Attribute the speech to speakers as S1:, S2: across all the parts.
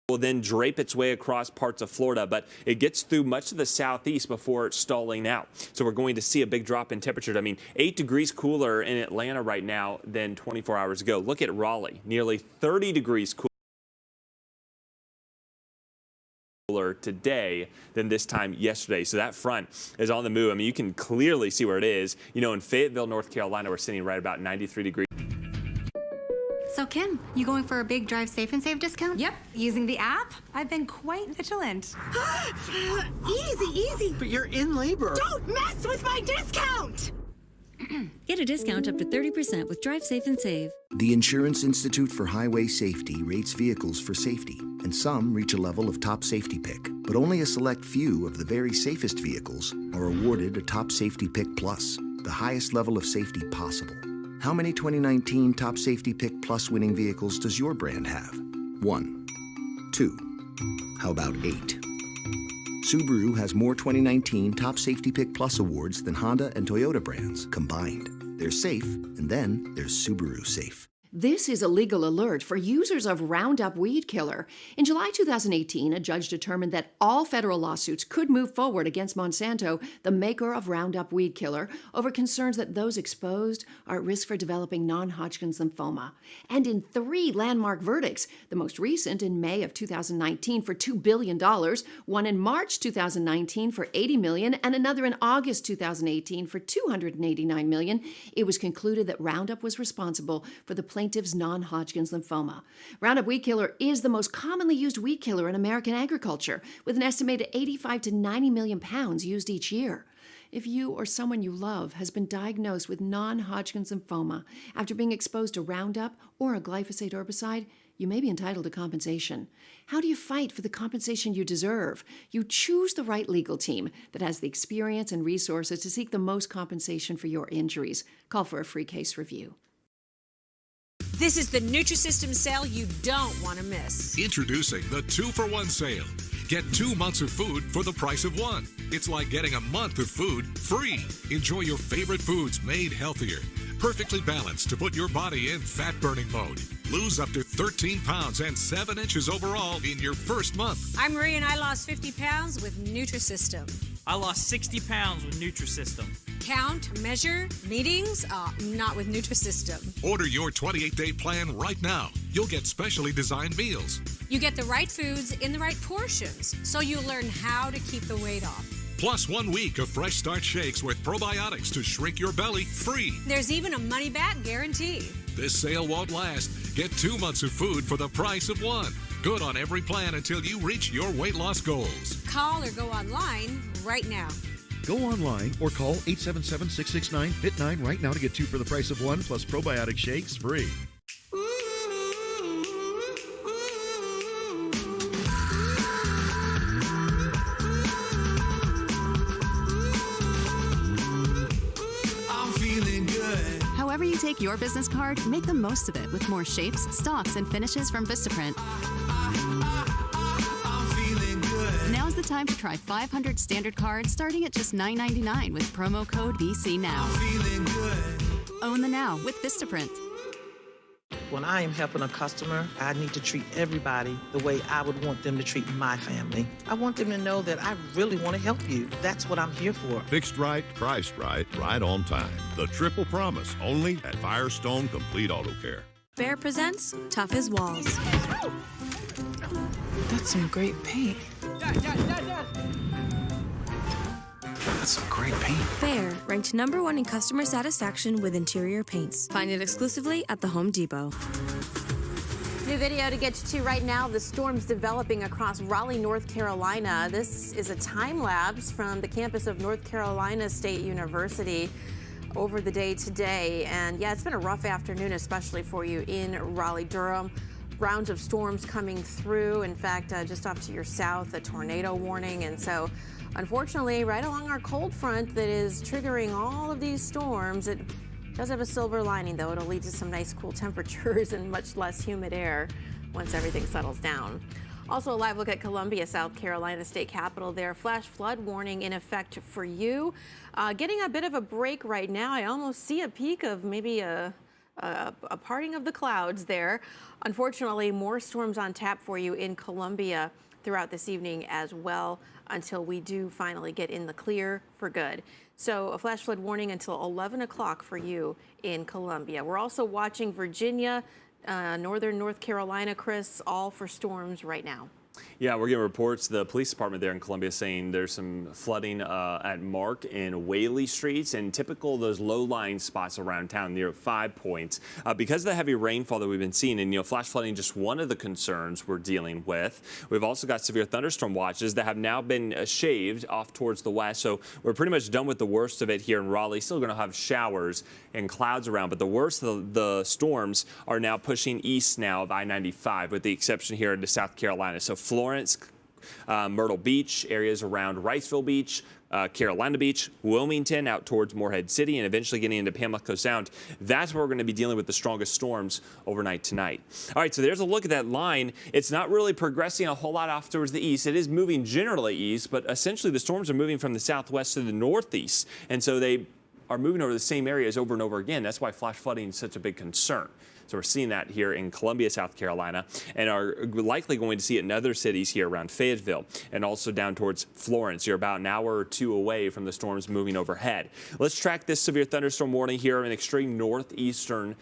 S1: will then drape its way across parts of Florida, but it gets through much of the southeast before it's stalling out. So we're going to see a big drop in temperature. I mean, 8 degrees cooler in Atlanta right now than 24 hours ago. Look at Raleigh, nearly 30 degrees cooler today than this time yesterday. So that front is on the move. I mean, you can clearly see where it is. You know, in Fayetteville, North Carolina, we're sitting right about 93 degrees.
S2: So Kim, you going for a big Drive Safe and Save discount?
S3: Yep, using the app. I've been quite vigilant.
S4: Easy.
S5: But you're in labor.
S4: Don't mess with my discount!
S6: Get a discount up to 30% with Drive Safe and Save.
S7: The Insurance Institute for Highway Safety rates vehicles for safety, and some reach a level of top safety pick. But only a select few of the very safest vehicles are awarded a Top Safety Pick Plus, the highest level of safety possible. How many 2019 Top Safety Pick Plus winning vehicles does your brand have? 1, 2, how about 8? Subaru has more 2019 Top Safety Pick Plus awards than Honda and Toyota brands combined. They're safe, and then there's Subaru Safe.
S8: This is a legal alert for users of Roundup Weed Killer. In July 2018, a judge determined that all federal lawsuits could move forward against Monsanto, the maker of Roundup Weed Killer, over concerns that those exposed are at risk for developing non-Hodgkin's lymphoma. And in 3 landmark verdicts, the most recent in May of 2019 for $2 billion, one in March 2019 for $80 million, and another in August 2018 for $289 million, it was concluded that Roundup was responsible for the plaintiff's non-Hodgkin's lymphoma. Roundup Weed Killer is the most commonly used weed killer in American agriculture, with an estimated 85 to 90 million pounds used each year. If you or someone you love has been diagnosed with non-Hodgkin's lymphoma after being exposed to Roundup or a glyphosate herbicide, you may be entitled to compensation. How do you fight for the compensation you deserve? You choose the right legal team that has the experience and resources to seek the most compensation for your injuries. Call for a free case review.
S9: This is the Nutrisystem sale you don't want to miss.
S10: Introducing the 2-for-1 sale. Get 2 months of food for the price of 1. It's like getting a month of food free. Enjoy your favorite foods made healthier. Perfectly balanced to put your body in fat-burning mode. Lose up to 13 pounds and 7 inches overall in your first month.
S9: I'm Marie and I lost 50 pounds with Nutrisystem.
S11: I lost 60 pounds with Nutrisystem.
S9: Count, measure, meetings? Not with Nutrisystem.
S10: Order your 28-day plan right now. You'll get specially designed meals.
S9: You get the right foods in the right portions, so you learn how to keep the weight off.
S10: Plus 1 week of Fresh Start shakes with probiotics to shrink your belly free.
S9: There's even a money-back guarantee.
S10: This sale won't last. Get 2 months of food for the price of 1. Good on every plan until you reach your weight loss goals.
S9: Call or go online right now.
S12: Go online or call 877-669-FIT9 right now to get 2 for the price of 1 plus probiotic shakes free.
S13: However you take your business card, make the most of it with more shapes, stocks, and finishes from Vistaprint. Now's the time to try 500 standard cards starting at just $9.99 with promo code VCNOW. Own the now with Vistaprint.
S5: When I am helping a customer, I need to treat everybody the way I would want them to treat my family. I want them to know that I really want to help you. That's what I'm here for.
S14: Fixed right, priced right, right on time. The triple promise, only at Firestone Complete Auto Care.
S6: Bear presents Tough as Walls.
S5: That's some great paint.
S15: That's some great paint.
S6: Bear, ranked #1 in customer satisfaction with interior paints. Find it exclusively at the Home Depot.
S16: New video to get you to right now. The storm's developing across Raleigh, North Carolina. This is a time lapse from the campus of North Carolina State University over the day today. And yeah, it's been a rough afternoon, especially for you in Raleigh-Durham. Rounds of storms coming through. In fact, just off to your south, a tornado warning. And so, unfortunately, right along our cold front that is triggering all of these storms, it does have a silver lining, though. It'll lead to some nice cool temperatures and much less humid air once everything settles down. Also, a live look at Columbia, South Carolina, state capital there. Flash flood warning in effect for you. Getting a bit of a break right now. I almost see a peak of maybe a a parting of the clouds there. Unfortunately, more storms on tap for you in Columbia throughout this evening as well, until we do finally get in the clear for good. So a flash flood warning until 11 o'clock for you in Columbia. We're also watching Virginia, northern North Carolina, Chris, all for storms right now.
S1: Yeah, we're getting reports. The police department there in Columbia saying there's some flooding at Mark and Whaley Streets and typical of those low-lying spots around town near 5 Points. Because of the heavy rainfall that we've been seeing, and flash flooding just one of the concerns we're dealing with. We've also got severe thunderstorm watches that have now been shaved off towards the west. So we're pretty much done with the worst of it here in Raleigh. Still going to have showers and clouds around, but the worst of the storms are now pushing east now of I-95, with the exception here into South Carolina. So Florence, Myrtle Beach, areas around Riceville Beach, Carolina Beach, Wilmington, out towards Morehead City, and eventually getting into Pamlico Sound. That's where we're going to be dealing with the strongest storms overnight tonight. All right, so there's a look at that line. It's not really progressing a whole lot off towards the east. It is moving generally east, but essentially the storms are moving from the southwest to the northeast, and so they are moving over the same areas over and over again. That's why flash flooding is such a big concern. So we're seeing that here in Columbia, South Carolina, and are likely going to see it in other cities here around Fayetteville and also down towards Florence. You're about an hour or two away from the storms moving overhead. Let's track this severe thunderstorm warning here in extreme northeastern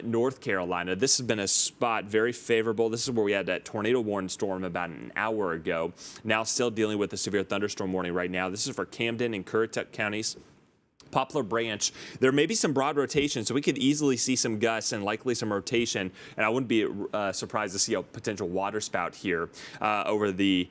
S1: North Carolina. This has been a spot very favorable. This is where we had that tornado warning storm about an hour ago. Now still dealing with the severe thunderstorm warning right now. This is for Camden and Currituck counties. Poplar Branch, there may be some broad rotation, so we could easily see some gusts and likely some rotation, and I wouldn't be surprised to see a potential waterspout here over the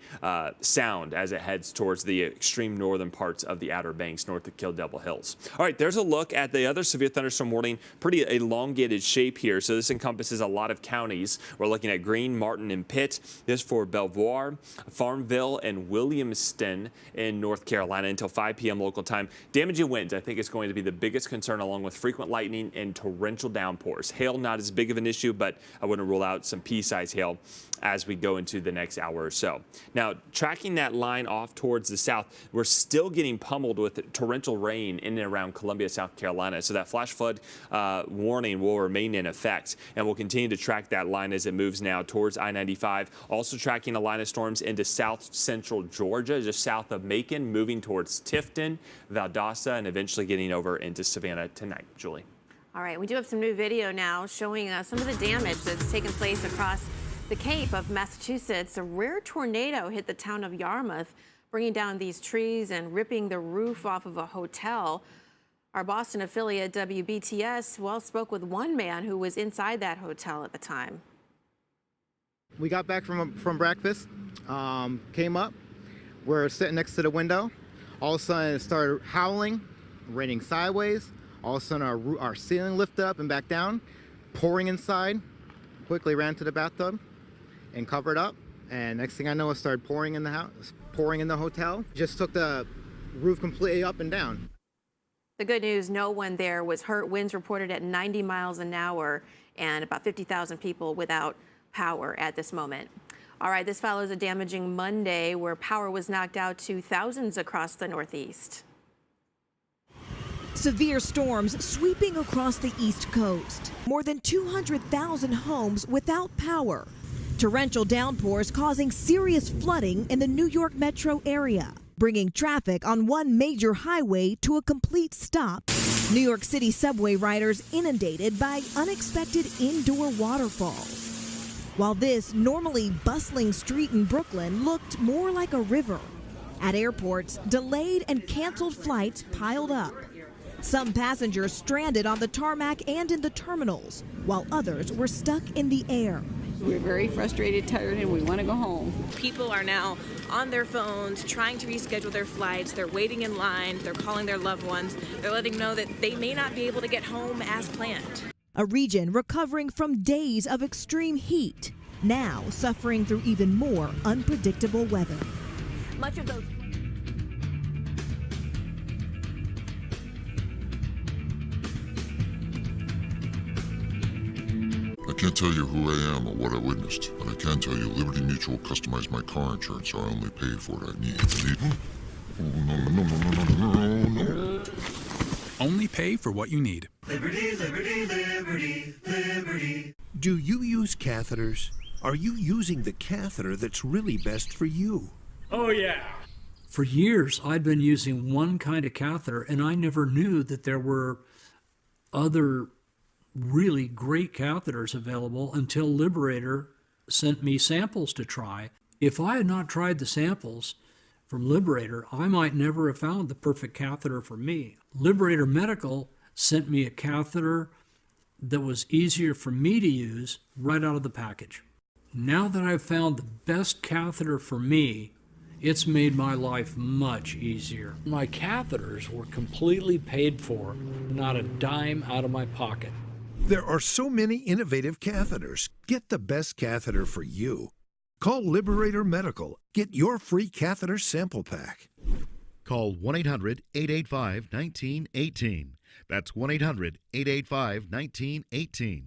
S1: Sound as it heads towards the extreme northern parts of the Outer Banks north of Kill Devil Hills. All right, there's a look at the other severe thunderstorm warning, pretty elongated shape here, so this encompasses a lot of counties. We're looking at Greene, Martin, and Pitt. This for Belvoir, Farmville, and Williamston in North Carolina until 5 p.m. local time. Damaging winds, I think, is going to be the biggest concern, along with frequent lightning and torrential downpours. Hail, not as big of an issue, but I wouldn't rule out some pea-size hail as we go into the next hour or so. Now, tracking that line off towards the south, we're still getting pummeled with torrential rain in and around Columbia, South Carolina. So that flash flood warning will remain in effect, and we'll continue to track that line as it moves now towards I-95. Also tracking a line of storms into south central Georgia, just south of Macon, moving towards Tifton, Valdosta, and eventually getting over into Savannah tonight. Julie.
S16: All right, we do have some new video now showing some of the damage that's taken place across the Cape of Massachusetts. A rare tornado hit the town of Yarmouth, bringing down these trees and ripping the roof off of a hotel. Our Boston affiliate WBTS, spoke with one man who was inside that hotel at the time.
S17: We got back from breakfast, came up, we're sitting next to the window. All of a sudden it started howling, raining sideways. All of a sudden our ceiling lifted up and back down, pouring inside. Quickly ran to the bathtub and covered up. And next thing I know, it started pouring in the house, pouring in the hotel. Just took the roof completely up and down.
S16: The good news, no one there was hurt. Winds reported at 90 miles an hour and about 50,000 people without power at this moment. All right, this follows a damaging Monday where power was knocked out to thousands across the Northeast.
S18: Severe storms sweeping across the East Coast. More than 200,000 homes without power. Torrential downpours causing serious flooding in the New York metro area, bringing traffic on one major highway to a complete stop. New York City subway riders inundated by unexpected indoor waterfalls. While this normally bustling street in Brooklyn looked more like a river. At airports, delayed and canceled flights piled up. Some passengers stranded on the tarmac and in the terminals, while others were stuck in the air.
S19: We're very frustrated, tired, and we want to go home.
S20: People are now on their phones trying to reschedule their flights. They're waiting in line. They're calling their loved ones. They're letting them know that they may not be able to get home as planned.
S18: A region recovering from days of extreme heat, now suffering through even more unpredictable weather.
S20: Much of those
S21: I can't tell you who I am or what I witnessed, but I can tell you Liberty Mutual customized my car insurance so I only pay for what I need.
S15: Only pay for what you need.
S2: Liberty, liberty, liberty, liberty.
S22: Do you use catheters? Are you using the catheter that's really best for you?
S23: Oh, yeah. For years, I'd been using one kind of catheter, and I never knew that there were other really great catheters available until Liberator sent me samples to try. If I had not tried the samples from Liberator, I might never have found the perfect catheter for me. Liberator Medical sent me a catheter that was easier for me to use right out of the package. Now that I've found the best catheter for me, it's made my life much easier. My catheters were completely paid for, not a dime out of my pocket.
S22: There are so many innovative catheters. Get the best catheter for you. Call Liberator Medical. Get your free catheter sample pack.
S12: Call 1-800-885-1918. That's 1-800-885-1918.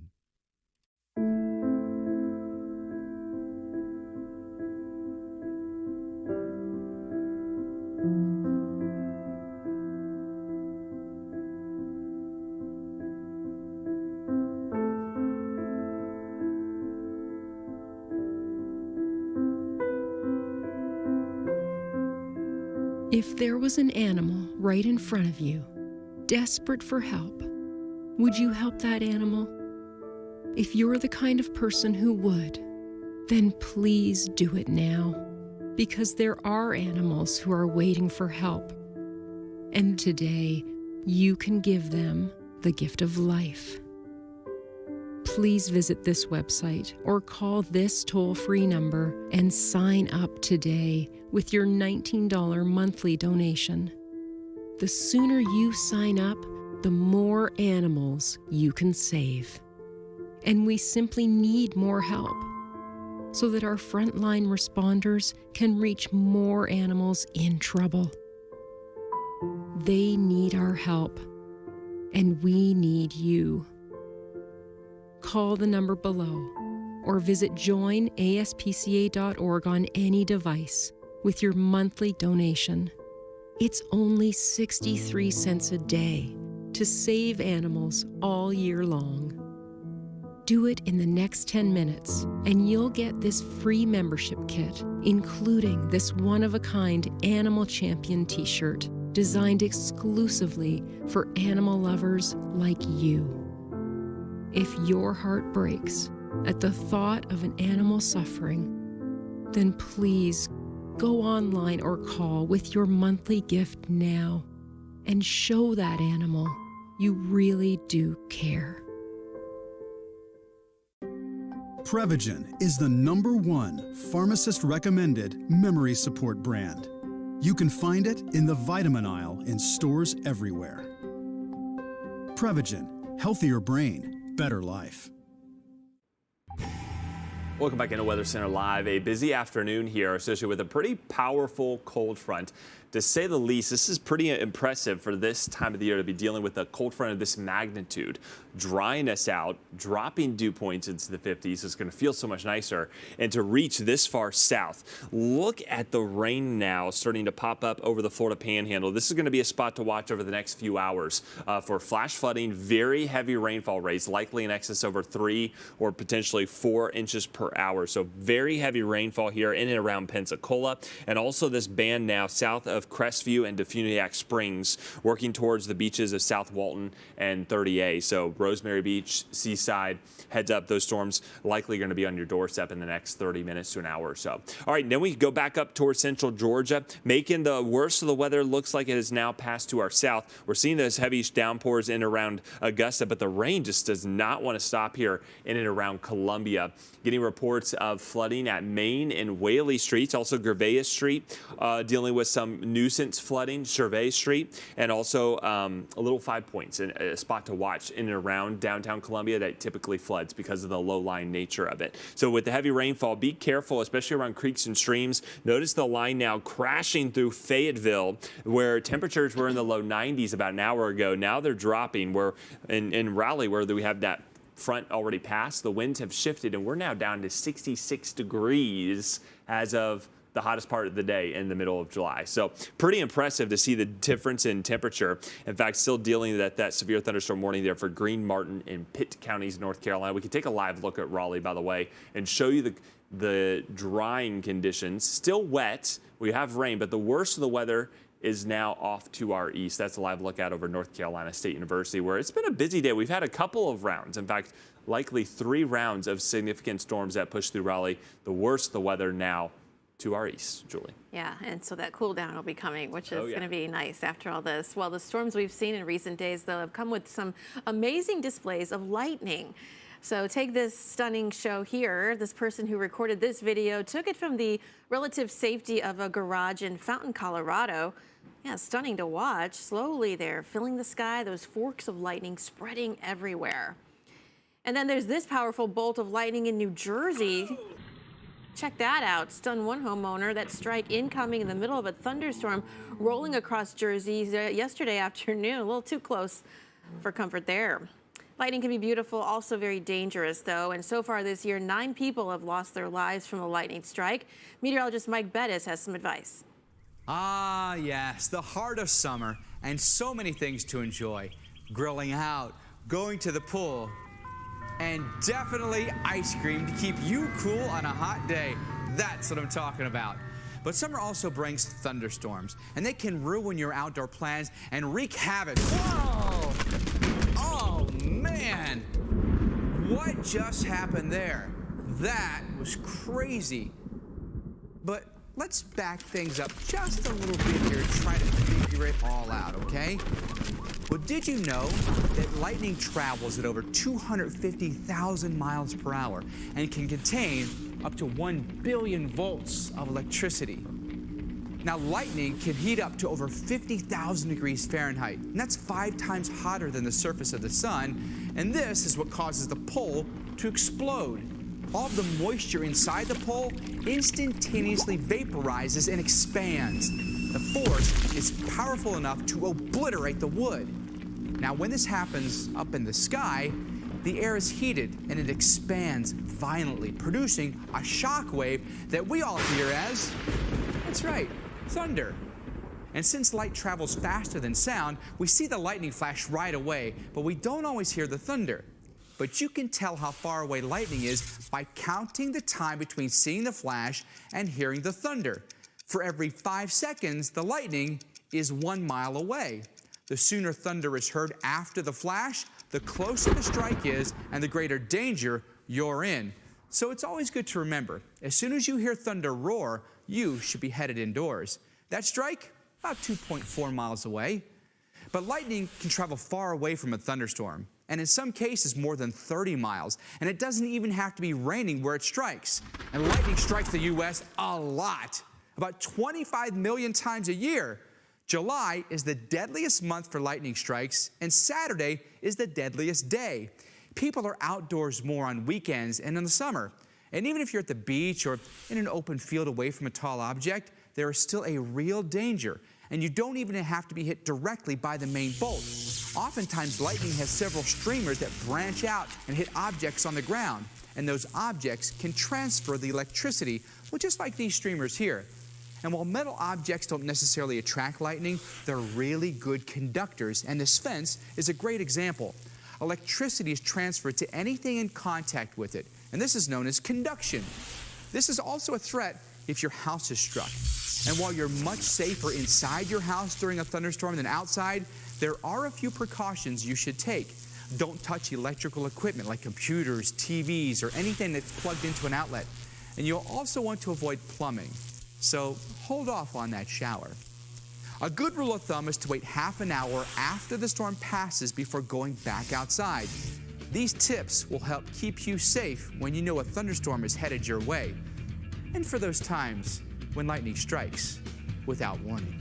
S24: If there was an animal right in front of you, desperate for help, would you help that animal? If you're the kind of person who would, then please do it now, because there are animals who are waiting for help. And today, you can give them the gift of life. Please visit this website or call this toll-free number and sign up today with your $19 monthly donation. The sooner you sign up, the more animals you can save. And we simply need more help so that our frontline responders can reach more animals in trouble. They need our help, and we need you. Call the number below or visit joinaspca.org on any device with your monthly donation. It's only 63 cents a day to save animals all year long. Do it in the next 10 minutes, and you'll get this free membership kit, including this one-of-a-kind Animal Champion t-shirt designed exclusively for animal lovers like you. If your heart breaks at the thought of an animal suffering, then please go online or call with your monthly gift now and show that animal you really do care.
S25: Prevagen is the #1 pharmacist-recommended memory support brand. You can find it in the vitamin aisle in stores everywhere. Prevagen, healthier brain, better life.
S1: Welcome back into Weather Center Live. A busy afternoon here associated with a pretty powerful cold front. To say the least, this is pretty impressive for this time of the year to be dealing with a cold front of this magnitude, drying us out, dropping dew points into the 50s. It's going to feel so much nicer. And to reach this far south, look at the rain now starting to pop up over the Florida Panhandle. This is going to be a spot to watch over the next few hours for flash flooding, very heavy rainfall rates, likely in excess over 3 or potentially 4 inches per hour. So very heavy rainfall here in and around Pensacola. And also this band now south of Crestview and Defuniak Springs, working towards the beaches of South Walton and 30A. So Rosemary Beach, Seaside, heads up, those storms likely going to be on your doorstep in the next 30 minutes to an hour or so. All right, then we go back up towards central Georgia, making the worst of the weather. Looks like it has now passed to our south. We're seeing those heavy downpours in around Augusta, but the rain just does not want to stop here in and around Columbia. Getting reports of flooding at Main and Whaley Streets, also Gervais Street, dealing with some nuisance flooding, Gervais Street, and also a little 5 Points, and a spot to watch in and around downtown Columbia that typically floods because of the low-lying nature of it. So with the heavy rainfall, be careful, especially around creeks and streams. Notice the line now crashing through Fayetteville, where temperatures were in the low 90s about an hour ago. Now they're dropping. We're in Raleigh, where we have that front already passed. The winds have shifted, and we're now down to 66 degrees as of the hottest part of the day in the middle of July. So pretty impressive to see the difference in temperature. In fact, still dealing with that severe thunderstorm warning there for Greene, Martin, and Pitt counties, North Carolina. We can take a live look at Raleigh, by the way, and show you the drying conditions. Still wet. We have rain, but the worst of the weather is now off to our east. That's a live look out over North Carolina State University, where it's been a busy day. We've had a couple of rounds. In fact, likely 3 rounds of significant storms that push through Raleigh. The worst of the weather now to our east, Julie.
S16: Yeah, and so that cool down will be coming, which is going to be nice after all this. Well, the storms we've seen in recent days, though, have come with some amazing displays of lightning. So take this stunning show here. This person who recorded this video took it from the relative safety of a garage in Fountain, Colorado. Yeah, stunning to watch. Slowly they're filling the sky, those forks of lightning spreading everywhere. And then there's this powerful bolt of lightning in New Jersey. Check that out. Stunned one homeowner. That strike incoming in the middle of a thunderstorm rolling across Jersey yesterday afternoon. A little too close for comfort there. Lightning can be beautiful, also very dangerous, though. And so far this year, 9 people have lost their lives from a lightning strike. Meteorologist Mike Bettis has some advice.
S3: Ah, yes, the heart of summer, and so many things to enjoy. Grilling out, going to the pool, and definitely ice cream to keep you cool on a hot day. That's what I'm talking about. But summer also brings thunderstorms, and they can ruin your outdoor plans and wreak havoc. Whoa! Oh, man! What just happened there? That was crazy. But let's back things up just a little bit here and try to figure it all out, okay? Well, did you know that lightning travels at over 250,000 miles per hour and can contain up to 1 billion volts of electricity? Now, lightning can heat up to over 50,000 degrees Fahrenheit, and that's 5 times hotter than the surface of the sun, and this is what causes the pole to explode. All of the moisture inside the pole instantaneously vaporizes and expands. The force is powerful enough to obliterate the wood. Now, when this happens up in the sky, the air is heated and it expands violently, producing a shock wave that we all hear as, that's right, thunder. And since light travels faster than sound, we see the lightning flash right away, but we don't always hear the thunder. But you can tell how far away lightning is by counting the time between seeing the flash and hearing the thunder. For every 5 seconds, the lightning is 1 mile away. The sooner thunder is heard after the flash, the closer the strike is and the greater danger you're in. So it's always good to remember, as soon as you hear thunder roar, you should be headed indoors. That strike, about 2.4 miles away. But lightning can travel far away from a thunderstorm, and in some cases more than 30 miles. And it doesn't even have to be raining where it strikes. And lightning strikes the U.S. a lot, about 25 million times a year. July is the deadliest month for lightning strikes, and Saturday is the deadliest day. People are outdoors more on weekends and in the summer. And even if you're at the beach or in an open field away from a tall object, there is still a real danger. And you don't even have to be hit directly by the main bolt. Oftentimes, lightning has several streamers that branch out and hit objects on the ground. And those objects can transfer the electricity, well, just like these streamers here. And while metal objects don't necessarily attract lightning, they're really good conductors, and this fence is a great example. Electricity is transferred to anything in contact with it, and this is known as conduction. This is also a threat if your house is struck. And while you're much safer inside your house during a thunderstorm than outside, there are a few precautions you should take. Don't touch electrical equipment like computers, TVs, or anything that's plugged into an outlet. And you'll also want to avoid plumbing. So hold off on that shower. A good rule of thumb is to wait half an hour after the storm passes before going back outside. These tips will help keep you safe when you know a thunderstorm is headed your way, and for those times when lightning strikes without warning.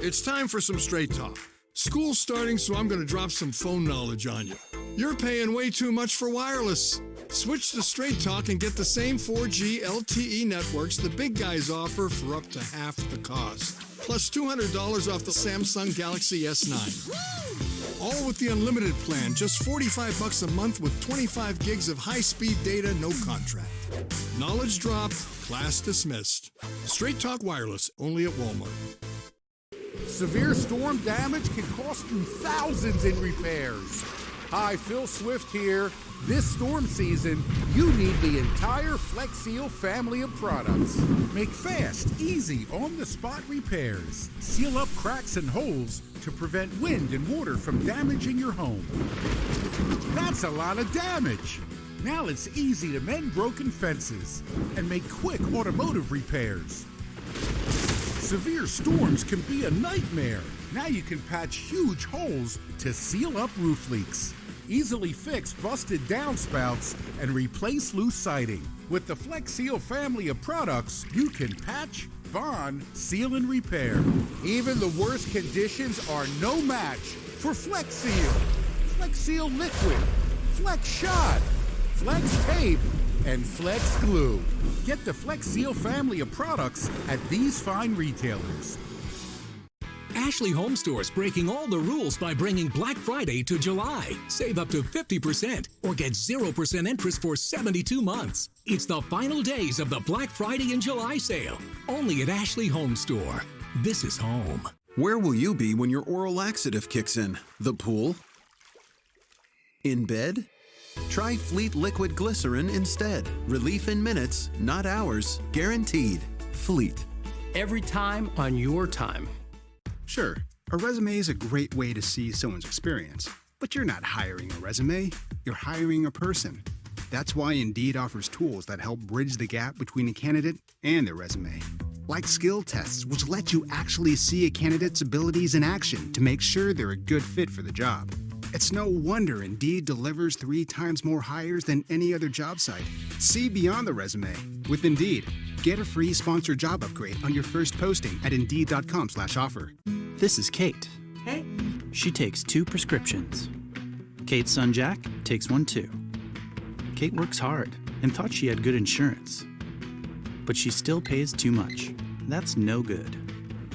S4: It's time for some straight talk. School's starting, so I'm going to drop some phone knowledge on you. You're paying way too much for wireless. Switch to Straight Talk and get the same 4G LTE networks the big guys offer for up to half the cost. Plus $200 off the Samsung Galaxy S9. All with the unlimited plan, just $45 a month with 25 gigs of high-speed data, no contract. Knowledge dropped, class dismissed. Straight Talk Wireless, only at Walmart.
S7: Severe storm damage can cost you thousands in repairs. Hi, Phil Swift here. This storm season, you need the entire Flex Seal family of products. Make fast, easy, on-the-spot repairs. Seal up cracks and holes to prevent wind and water from damaging your home. That's a lot of damage. Now it's easy to mend broken fences and make quick automotive repairs. Severe storms can be a nightmare. Now you can patch huge holes to seal up roof leaks. Easily fix busted downspouts and replace loose siding. With the Flex Seal family of products, you can patch, bond, seal, and repair. Even the worst conditions are no match for Flex Seal. Flex Seal Liquid, Flex Shot, Flex Tape, and Flex Glue. Get the Flex Seal family of products at these fine retailers.
S8: Ashley Home Stores breaking all the rules by bringing Black Friday to July. Save up to 50% or get 0% interest for 72 months. It's the final days of the Black Friday and July sale. Only at Ashley Home Store. This is home.
S9: Where will you be when your oral laxative kicks in? The pool? In bed? Try Fleet Liquid Glycerin instead. Relief in minutes, not hours. Guaranteed. Fleet.
S10: Every time on your time.
S11: Sure, a resume is a great way to see someone's experience, but you're not hiring a resume, you're hiring a person. That's why Indeed offers tools that help bridge the gap between a candidate and their resume. Like skill tests, which let you actually see a candidate's abilities in action to make sure they're a good fit for the job. It's no wonder Indeed delivers 3 times more hires than any other job site. See beyond the resume with Indeed. Get a free sponsored job upgrade on your first posting at Indeed.com/offer.
S26: This is Kate.
S27: Hey.
S26: She takes 2 prescriptions. Kate's son Jack takes 1 too. Kate works hard and thought she had good insurance. But she still pays too much. That's no good.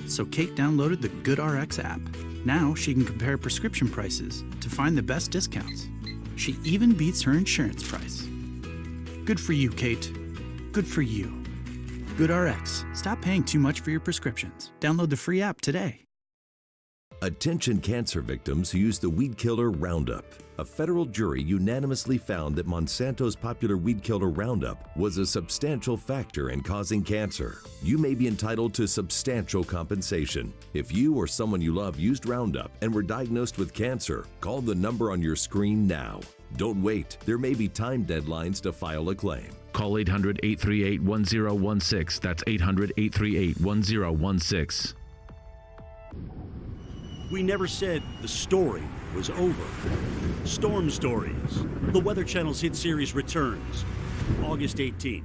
S26: So Kate downloaded the GoodRx app. Now she can compare prescription prices to find the best discounts. She even beats her insurance price. Good for you, Kate. Good for you. GoodRx. Stop paying too much for your prescriptions. Download the free app today.
S28: Attention cancer victims who use the weed killer Roundup. A federal jury unanimously found that Monsanto's popular weed killer Roundup was a substantial factor in causing cancer. You may be entitled to substantial compensation. If you or someone you love used Roundup and were diagnosed with cancer, call the number on your screen now. Don't wait. There may be time deadlines to file a claim.
S29: Call 800-838-1016. That's 800-838-1016.
S30: We never said the story was over. Storm Stories. The Weather Channel's hit series returns August 18th.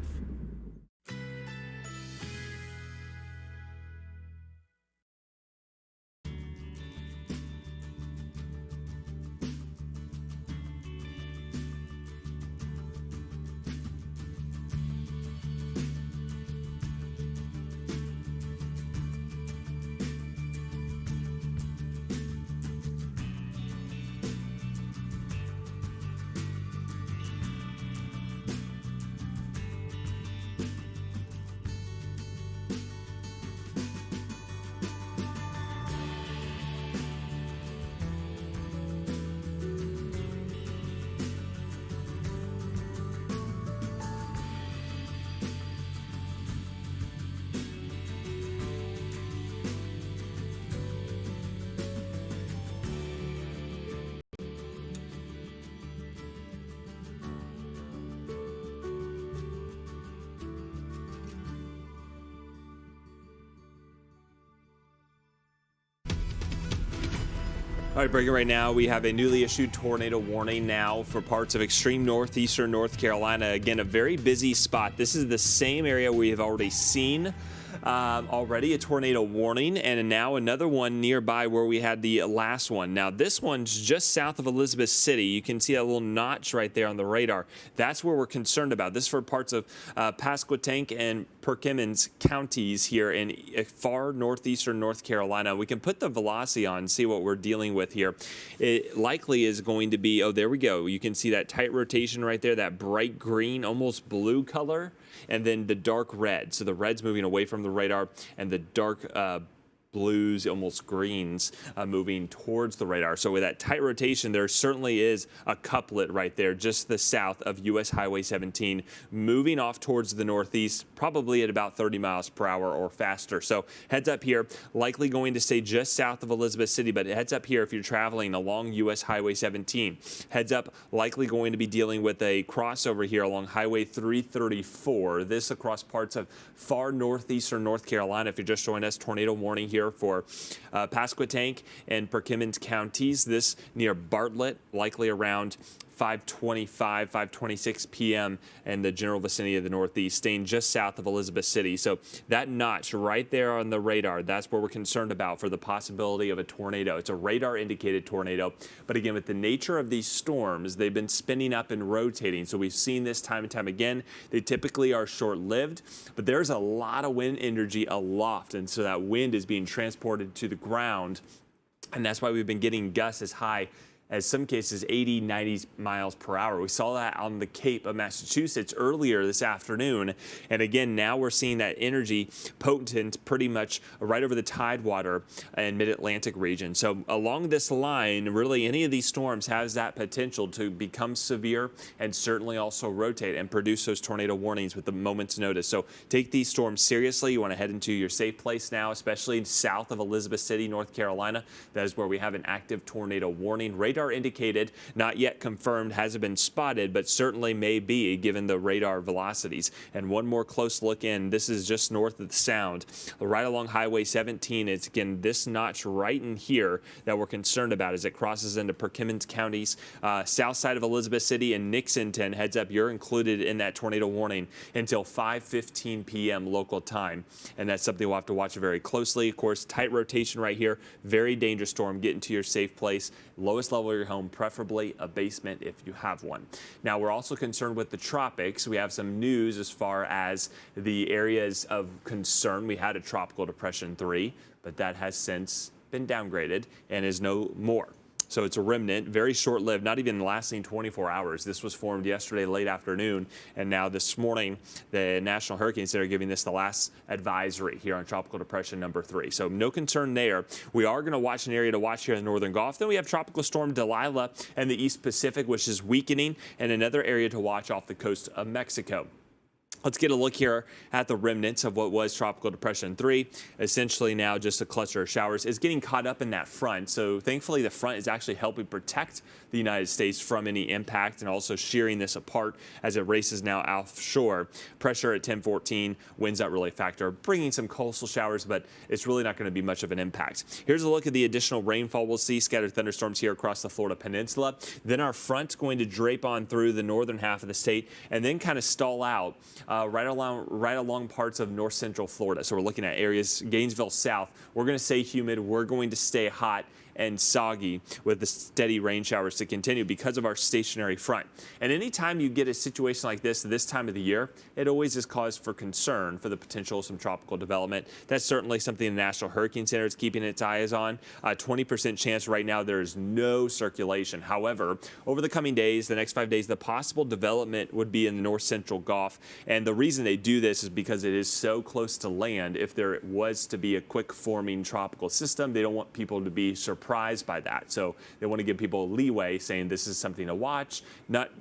S1: All right, breaking right now, we have a newly issued tornado warning now for parts of extreme northeastern North Carolina. Again, a very busy spot. This is the same area we have already seen already a tornado warning, and now another one nearby where we had the last one. Now this one's just south of Elizabeth City. You can see a little notch right there on the radar. That's where we're concerned about. This is for parts of Pasquotank and Perkins counties here in far northeastern North Carolina. We can put the velocity on and see what we're dealing with here. It likely is going to be, oh, there we go. You can see that tight rotation right there, that bright green, almost blue color, and then the dark red. So the red's moving away from the radar, and the dark blues, almost greens, moving towards the radar. So with that tight rotation, there certainly is a couplet right there, just the south of US Highway 17, moving off towards the northeast, probably at about 30 miles per hour or faster. So heads up here, likely going to stay just south of Elizabeth City, but heads up here if you're traveling along US Highway 17. Heads up, likely going to be dealing with a crossover here along Highway 334. This across parts of far northeastern North Carolina. If you're just joining us, tornado warning here for Pasquotank and Perkins counties. This near Bartlett, likely around 5:25, 5:26 p.m. in the general vicinity of the Northeast, staying just south of Elizabeth City. So that notch right there on the radar, that's what we're concerned about for the possibility of a tornado. It's a radar-indicated tornado. But again, with the nature of these storms, they've been spinning up and rotating. So we've seen this time and time again. They typically are short-lived, but there's a lot of wind energy aloft. And so that wind is being transported to the ground. And that's why we've been getting gusts as high as some cases 80, 90 miles per hour. We saw that on the Cape of Massachusetts earlier this afternoon. And again, now we're seeing that energy potent pretty much right over the Tidewater and Mid-Atlantic region. So along this line, really any of these storms has that potential to become severe and certainly also rotate and produce those tornado warnings with a moment's notice. So take these storms seriously. You want to head into your safe place now, especially south of Elizabeth City, North Carolina. That is where we have an active tornado warning. Radar indicated, not yet confirmed, hasn't been spotted, but certainly may be given the radar velocities. And one more close look in, this is just north of the Sound, right along Highway 17. It's again this notch right in here that we're concerned about as it crosses into Perkins counties, south side of Elizabeth City and Nixonton. Heads up, you're included in that tornado warning until 5:15 p.m. local time. And that's something we'll have to watch very closely. Of course, tight rotation right here, very dangerous storm. Get into your safe place, lowest level of your home, preferably a basement if you have one. Now, we're also concerned with the tropics. We have some news as far as the areas of concern. We had a tropical depression 3, but that has since been downgraded and is no more. So it's a remnant, very short-lived, not even lasting 24 hours. This was formed yesterday late afternoon, and now this morning, the National Hurricane Center giving this the last advisory here on Tropical Depression number 3. So no concern there. We are going to watch an area to watch here in the Northern Gulf. Then we have Tropical Storm Delilah and the East Pacific, which is weakening, and another area to watch off the coast of Mexico. Let's get a look here at the remnants of what was Tropical Depression 3. Essentially now just a cluster of showers. It's getting caught up in that front. So thankfully the front is actually helping protect the United States from any impact and also shearing this apart as it races now offshore. Pressure at 1014, winds not really a factor, bringing some coastal showers, but it's really not going to be much of an impact. Here's a look at the additional rainfall we'll see. Scattered thunderstorms here across the Florida Peninsula. Then our front's going to drape on through the northern half of the state and then kind of stall out right along parts of north central Florida. So we're looking at areas, Gainesville south. We're going to stay humid. We're going to stay hot and soggy with the steady rain showers to continue because of our stationary front. And anytime you get a situation like this time of the year, it always is cause for concern for the potential of some tropical development. That's certainly something the National Hurricane Center is keeping its eyes on. 20% chance right now there is no circulation. However, over the coming days, the next 5 days, the possible development would be in the north central Gulf. And the reason they do this is because it is so close to land. If there was to be a quick forming tropical system, they don't want people to be surprised by that. So they want to give people leeway saying this is something to watch, not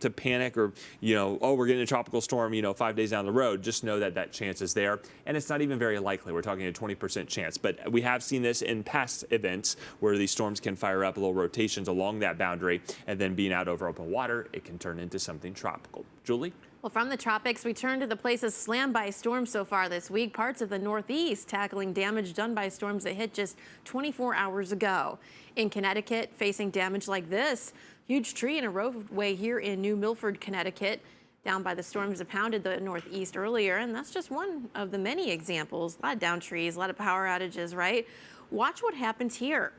S1: to panic or, oh, we're getting a tropical storm, 5 days down the road. Just know that that chance is there. And it's not even very likely. We're talking a 20% chance. But we have seen this in past events where these storms can fire up little rotations along that boundary and then being out over open water, it can turn into something tropical. Julie?
S16: Well, from the tropics, we turn to the places slammed by storms so far this week. Parts of the Northeast tackling damage done by storms that hit just 24 hours ago. In Connecticut, facing damage like this, huge tree in a roadway here in New Milford, Connecticut. down by the storms that pounded the Northeast earlier, and that's just one of the many examples. A lot of downed trees, a lot of power outages, right? Watch what happens here.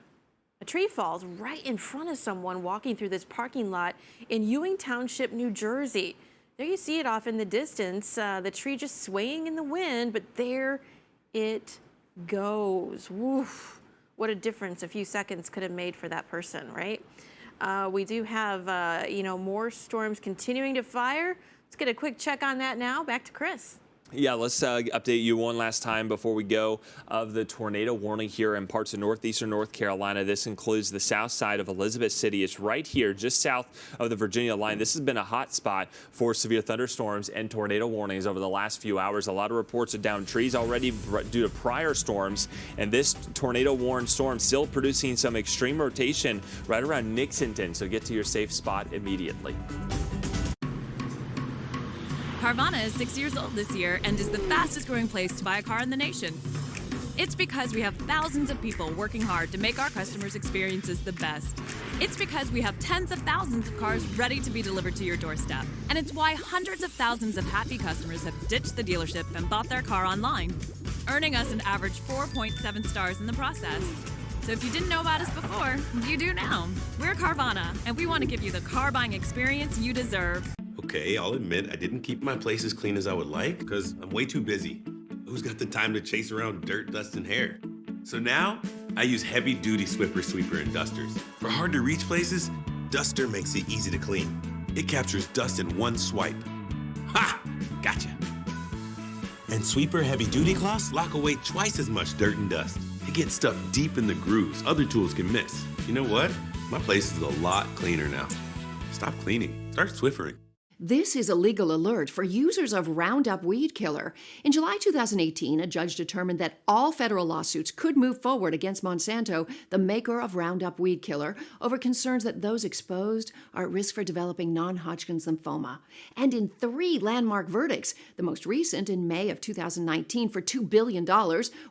S16: A tree falls right in front of someone walking through this parking lot in Ewing Township, New Jersey. There you see it off in the distance, the tree just swaying in the wind, but there it goes. Woof. What a difference a few seconds could have made for that person, right? We do have, more storms continuing to fire. Let's get a quick check on that now. Back to Chris.
S1: Yeah, let's update you one last time before we go of the tornado warning here in parts of northeastern North Carolina. This includes the south side of Elizabeth City. It's right here, just south of the Virginia line. This has been a hot spot for severe thunderstorms and tornado warnings over the last few hours. A lot of reports of downed trees already due to prior storms, and this tornado-warned storm still producing some extreme rotation right around Nixonton, so get to your safe spot immediately.
S5: Carvana is 6 years old this year and is the fastest growing place to buy a car in the nation. It's because we have thousands of people working hard to make our customers' experiences the best. It's because we have tens of thousands of cars ready to be delivered to your doorstep. And it's why hundreds of thousands of happy customers have ditched the dealership and bought their car online, earning us an average 4.7 stars in the process. So if you didn't know about us before, you do now. We're Carvana, and we want to give you the car buying experience you deserve.
S6: Okay, I'll admit I didn't keep my place as clean as I would like because I'm way too busy. Who's got the time to chase around dirt, dust, and hair? So now, I use heavy-duty Swiffer Sweeper and dusters. For hard-to-reach places, Duster makes it easy to clean. It captures dust in one swipe. Ha! Gotcha! And Sweeper heavy-duty cloths lock away twice as much dirt and dust. It gets stuff deep in the grooves other tools can miss. You know what? My place is a lot cleaner now. Stop cleaning. Start Swiffering.
S13: This is a legal alert for users of Roundup Weed Killer. In July 2018, a judge determined that all federal lawsuits could move forward against Monsanto, the maker of Roundup Weed Killer, over concerns that those exposed are at risk for developing non-Hodgkin's lymphoma. And in 3 landmark verdicts, the most recent in May of 2019 for $2 billion,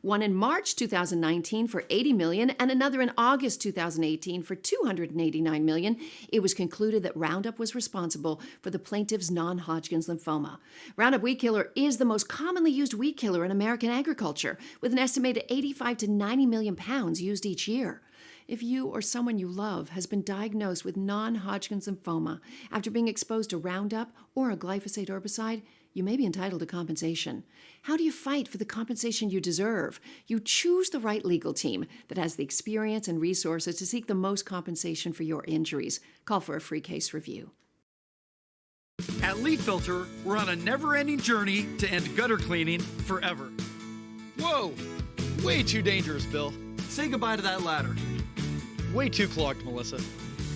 S13: one in March 2019 for $80 million, and another in August 2018 for $289 million, it was concluded that Roundup was responsible for the plaintiff's non-Hodgkin's lymphoma. Roundup Weed Killer is the most commonly used weed killer in American agriculture, with an estimated 85 to 90 million pounds used each year. If you or someone you love has been diagnosed with non-Hodgkin's lymphoma after being exposed to Roundup or a glyphosate herbicide, you may be entitled to compensation. How do you fight for the compensation you deserve? You choose the right legal team that has the experience and resources to seek the most compensation for your injuries. Call for a free case review.
S14: At Leaf Filter, we're on a never-ending journey to end gutter cleaning forever. Whoa! Way too dangerous, Bill. Say goodbye to that ladder. Way too clogged, Melissa.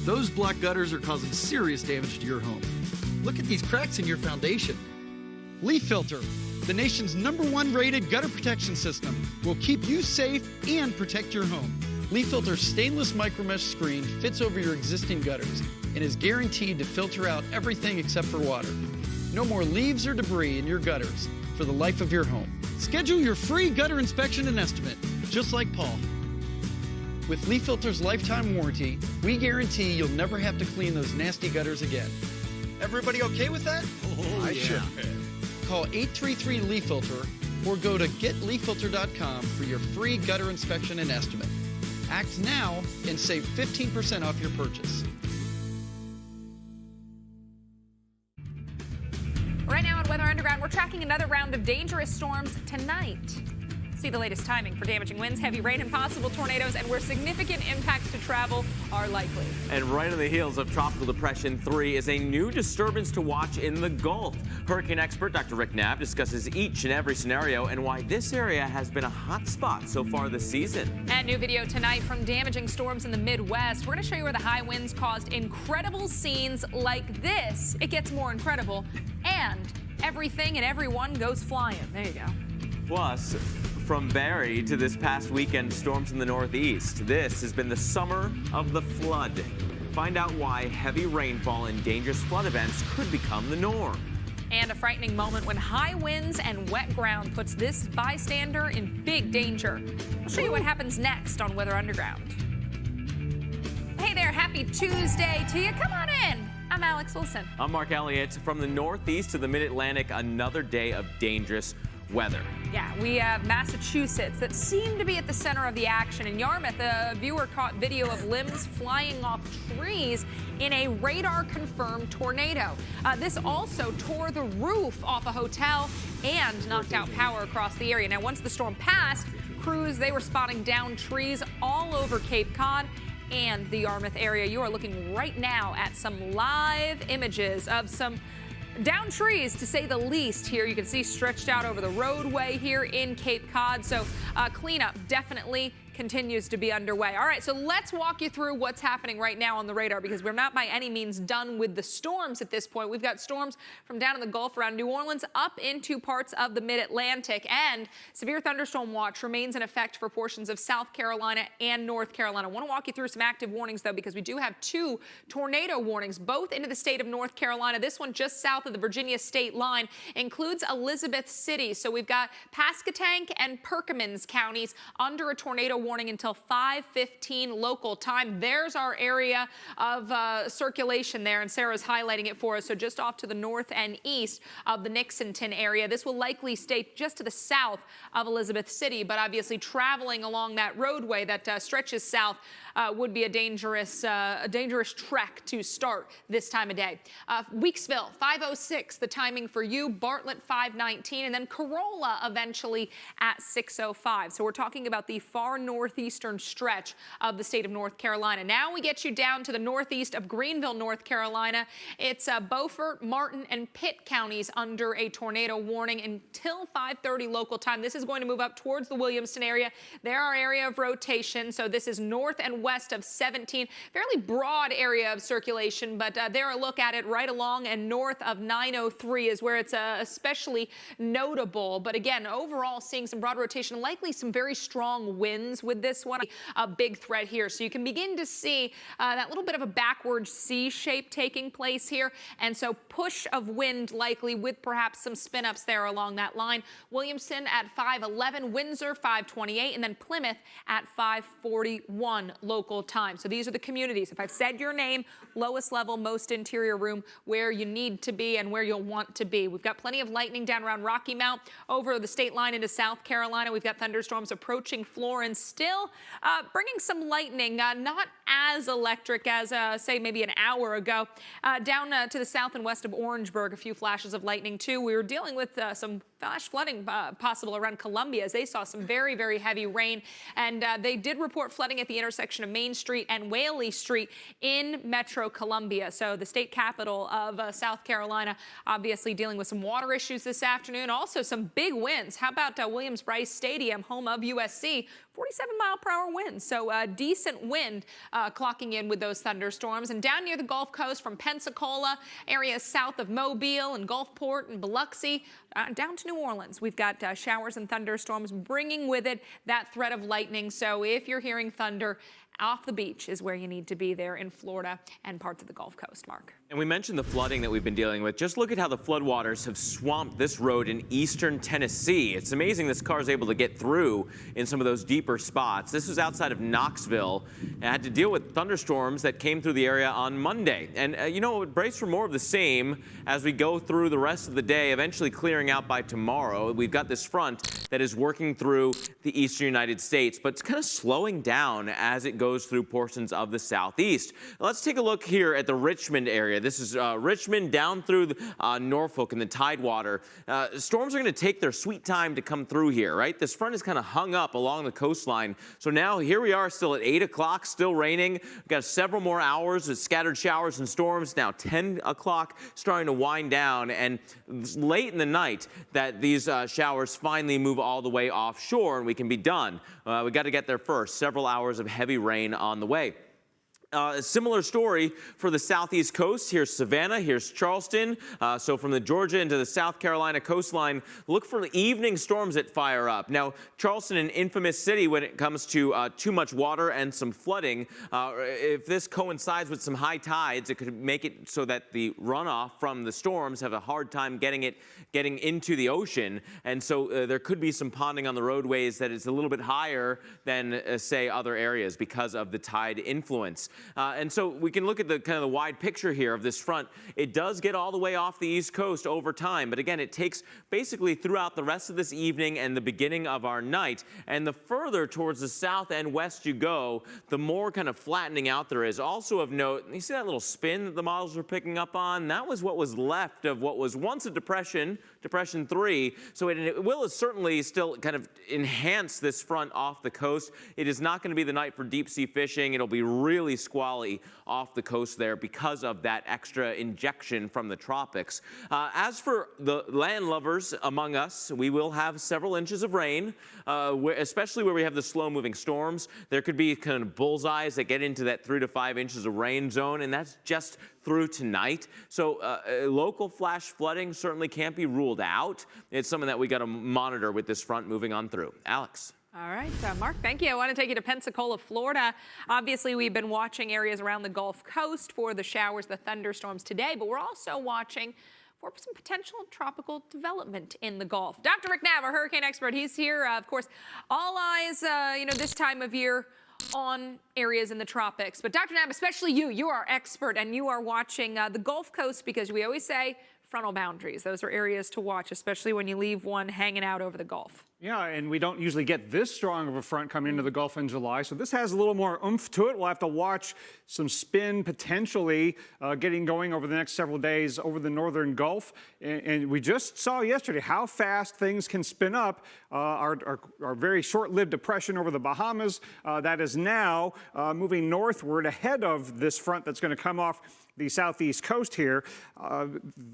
S14: Those black gutters are causing serious damage to your home. Look at these cracks in your foundation. Leaf Filter, the nation's #1 rated gutter protection system, will keep you safe and protect your home. Leaf Filter's stainless micromesh screen fits over your existing gutters and is guaranteed to filter out everything except for water. No more leaves or debris in your gutters for the life of your home. Schedule your free gutter inspection and estimate, just like Paul. With Leaf Filter's lifetime warranty, we guarantee you'll never have to clean those nasty gutters again. Everybody okay with that? I should. Call 833-LEAF Filter or go to getleaffilter.com for your free gutter inspection and estimate. Act now and save 15% off your purchase.
S17: Right now on Weather Underground, we're tracking another round of dangerous storms tonight. See the latest timing for damaging winds, heavy rain, and possible tornadoes, and where significant impacts to travel are likely.
S18: And right on the heels of Tropical Depression 3 is a new disturbance to watch in the Gulf. Hurricane expert Dr. Rick Knapp discusses each and every scenario and why this area has been a hot spot so far this season.
S17: And new video tonight from damaging storms in the Midwest. We're going to show you where the high winds caused incredible scenes like this. It gets more incredible, and everything and everyone goes flying. There you go.
S18: Plus, from Barry to this past weekend, storms in the Northeast. This has been the summer of the flood. Find out why heavy rainfall and dangerous flood events could become the norm.
S17: And a frightening moment when high winds and wet ground puts this bystander in big danger. I'll show you what happens next on Weather Underground. Hey there, happy Tuesday to you. Come on in. I'm Alex Wilson.
S18: I'm Mark Elliott. From the Northeast to the Mid-Atlantic, another day of dangerous weather.
S17: Yeah, we have Massachusetts that seem to be at the center of the action. In Yarmouth, a viewer caught video of limbs flying off trees in a radar-confirmed tornado. This also tore the roof off a hotel and knocked out power across the area. Now, once the storm passed, crews, they were spotting downed trees all over Cape Cod and the Yarmouth area. You are looking right now at some live images of some downed trees, to say the least. Here you can see stretched out over the roadway here in Cape Cod. So cleanup definitely continues to be underway. All right, so let's walk you through what's happening right now on the radar, because we're not by any means done with the storms at this point. We've got storms from down in the Gulf around New Orleans up into parts of the Mid-Atlantic, and severe thunderstorm watch remains in effect for portions of South Carolina and North Carolina. I want to walk you through some active warnings, though, because we do have 2 tornado warnings, both into the state of North Carolina. This one just south of the Virginia state line includes Elizabeth City. So we've got Pasquotank and Perkins counties under a tornado warning until 5:15 local time. There's our area of circulation there, and Sarah's highlighting it for us. So just off to the north and east of the Nixonton area. This will likely stay just to the south of Elizabeth City, but obviously traveling along that roadway that stretches south would be a dangerous trek to start this time of day. Weeksville, 5:06, the timing for you. Bartlett, 5:19, and then Corolla eventually at 6:05. So we're talking about the far northeastern stretch of the state of North Carolina. Now we get you down to the northeast of Greenville, North Carolina. It's Beaufort, Martin, and Pitt counties under a tornado warning until 5:30 local time. This is going to move up towards the Williamston area. They're our area of rotation, so this is north and west of 17. Fairly broad area of circulation, but they're a look at it right along and north of 903 is where it's especially notable. But again, overall seeing some broad rotation, likely some very strong winds with this one. A big threat here. So you can begin to see that little bit of a backward C shape taking place here. And so push of wind likely with perhaps some spin ups there along that line. Williamston at 5:11, Windsor 5:28, and then Plymouth at 5:41 local time. So these are the communities. If I've said your name, lowest level, most interior room, where you need to be and where you'll want to be. We've got plenty of lightning down around Rocky Mount over the state line into South Carolina. We've got thunderstorms approaching Florence, still bringing some lightning, not as electric as, say, maybe an hour ago. Down to the south and west of Orangeburg, a few flashes of lightning, too. We were dealing with some flash flooding possible around Columbia as they saw some very, very heavy rain. And they did report flooding at the intersection of Main Street and Whaley Street in Metro Columbia. So the state capital of South Carolina obviously dealing with some water issues this afternoon. Also some big winds. How about Williams-Brice Stadium, home of USC? 47-mile-per-hour winds, so decent wind clocking in with those thunderstorms. And down near the Gulf Coast from Pensacola, areas south of Mobile and Gulfport and Biloxi, down to New Orleans, we've got showers and thunderstorms bringing with it that threat of lightning. So if you're hearing thunder, off the beach is where you need to be there in Florida and parts of the Gulf Coast, Mark.
S18: And we mentioned the flooding that we've been dealing with. Just look at how the floodwaters have swamped this road in eastern Tennessee. It's amazing this car is able to get through in some of those deeper spots. This was outside of Knoxville and had to deal with thunderstorms that came through the area on Monday. And, brace for more of the same as we go through the rest of the day, eventually clearing out by tomorrow. We've got this front that is working through the eastern United States, but it's kind of slowing down as it goes through portions of the southeast. Let's take a look here at the Richmond area. This is Richmond down through Norfolk and the Tidewater. Storms are going to take their sweet time to come through here, right? This front is kind of hung up along the coastline. So now here we are still at 8 o'clock, still raining. We've got several more hours of scattered showers and storms. Now 10 o'clock starting to wind down, and late in the night that these showers finally move all the way offshore and we can be done. We got to get there first. Several hours of heavy rain on the way. A similar story for the southeast coast. Here's Savannah, here's Charleston. So from the Georgia into the South Carolina coastline, look for evening storms that fire up. Now, Charleston, an infamous city when it comes to too much water and some flooding. If this coincides with some high tides, it could make it so that the runoff from the storms have a hard time getting into the ocean. And so there could be some ponding on the roadways that is a little bit higher than, say, other areas because of the tide influence. And so we can look at the kind of the wide picture here of this front. It does get all the way off the East Coast over time, but again, it takes basically throughout the rest of this evening and the beginning of our night. And the further towards the south and west you go, the more kind of flattening out there is. Also of note, you see that little spin that the models were picking up on? That was what was left of what was once a depression, Depression 3. So it will certainly still kind of enhance this front off the coast. It is not going to be the night for deep sea fishing. It'll be really squally off the coast there because of that extra injection from the tropics. As for the land lovers among us, we will have several inches of rain, especially where we have the slow-moving storms. There could be kind of bullseyes that get into that 3 to 5 inches of rain zone, and that's just through tonight. So local flash flooding certainly can't be ruled out. It's something that we got to monitor with this front moving on through. Alex.
S17: All right, Mark, thank you. I want to take you to Pensacola, Florida. Obviously, we've been watching areas around the Gulf Coast for the showers, the thunderstorms today, but we're also watching for some potential tropical development in the Gulf. Dr. Rick Knabb, our hurricane expert, he's here. Of course, all eyes, this time of year on areas in the tropics. But Dr. Knabb, especially you are expert, and you are watching the Gulf Coast because we always say frontal boundaries. Those are areas to watch, especially when you leave one hanging out over the Gulf.
S2: Yeah, and we don't usually get this strong of a front coming into the Gulf in July, so this has a little more oomph to it. We'll have to watch some spin potentially getting going over the next several days over the northern Gulf. And we just saw yesterday how fast things can spin up. Our very short-lived depression over the Bahamas, that is now moving northward ahead of this front that's going to come off the southeast coast here.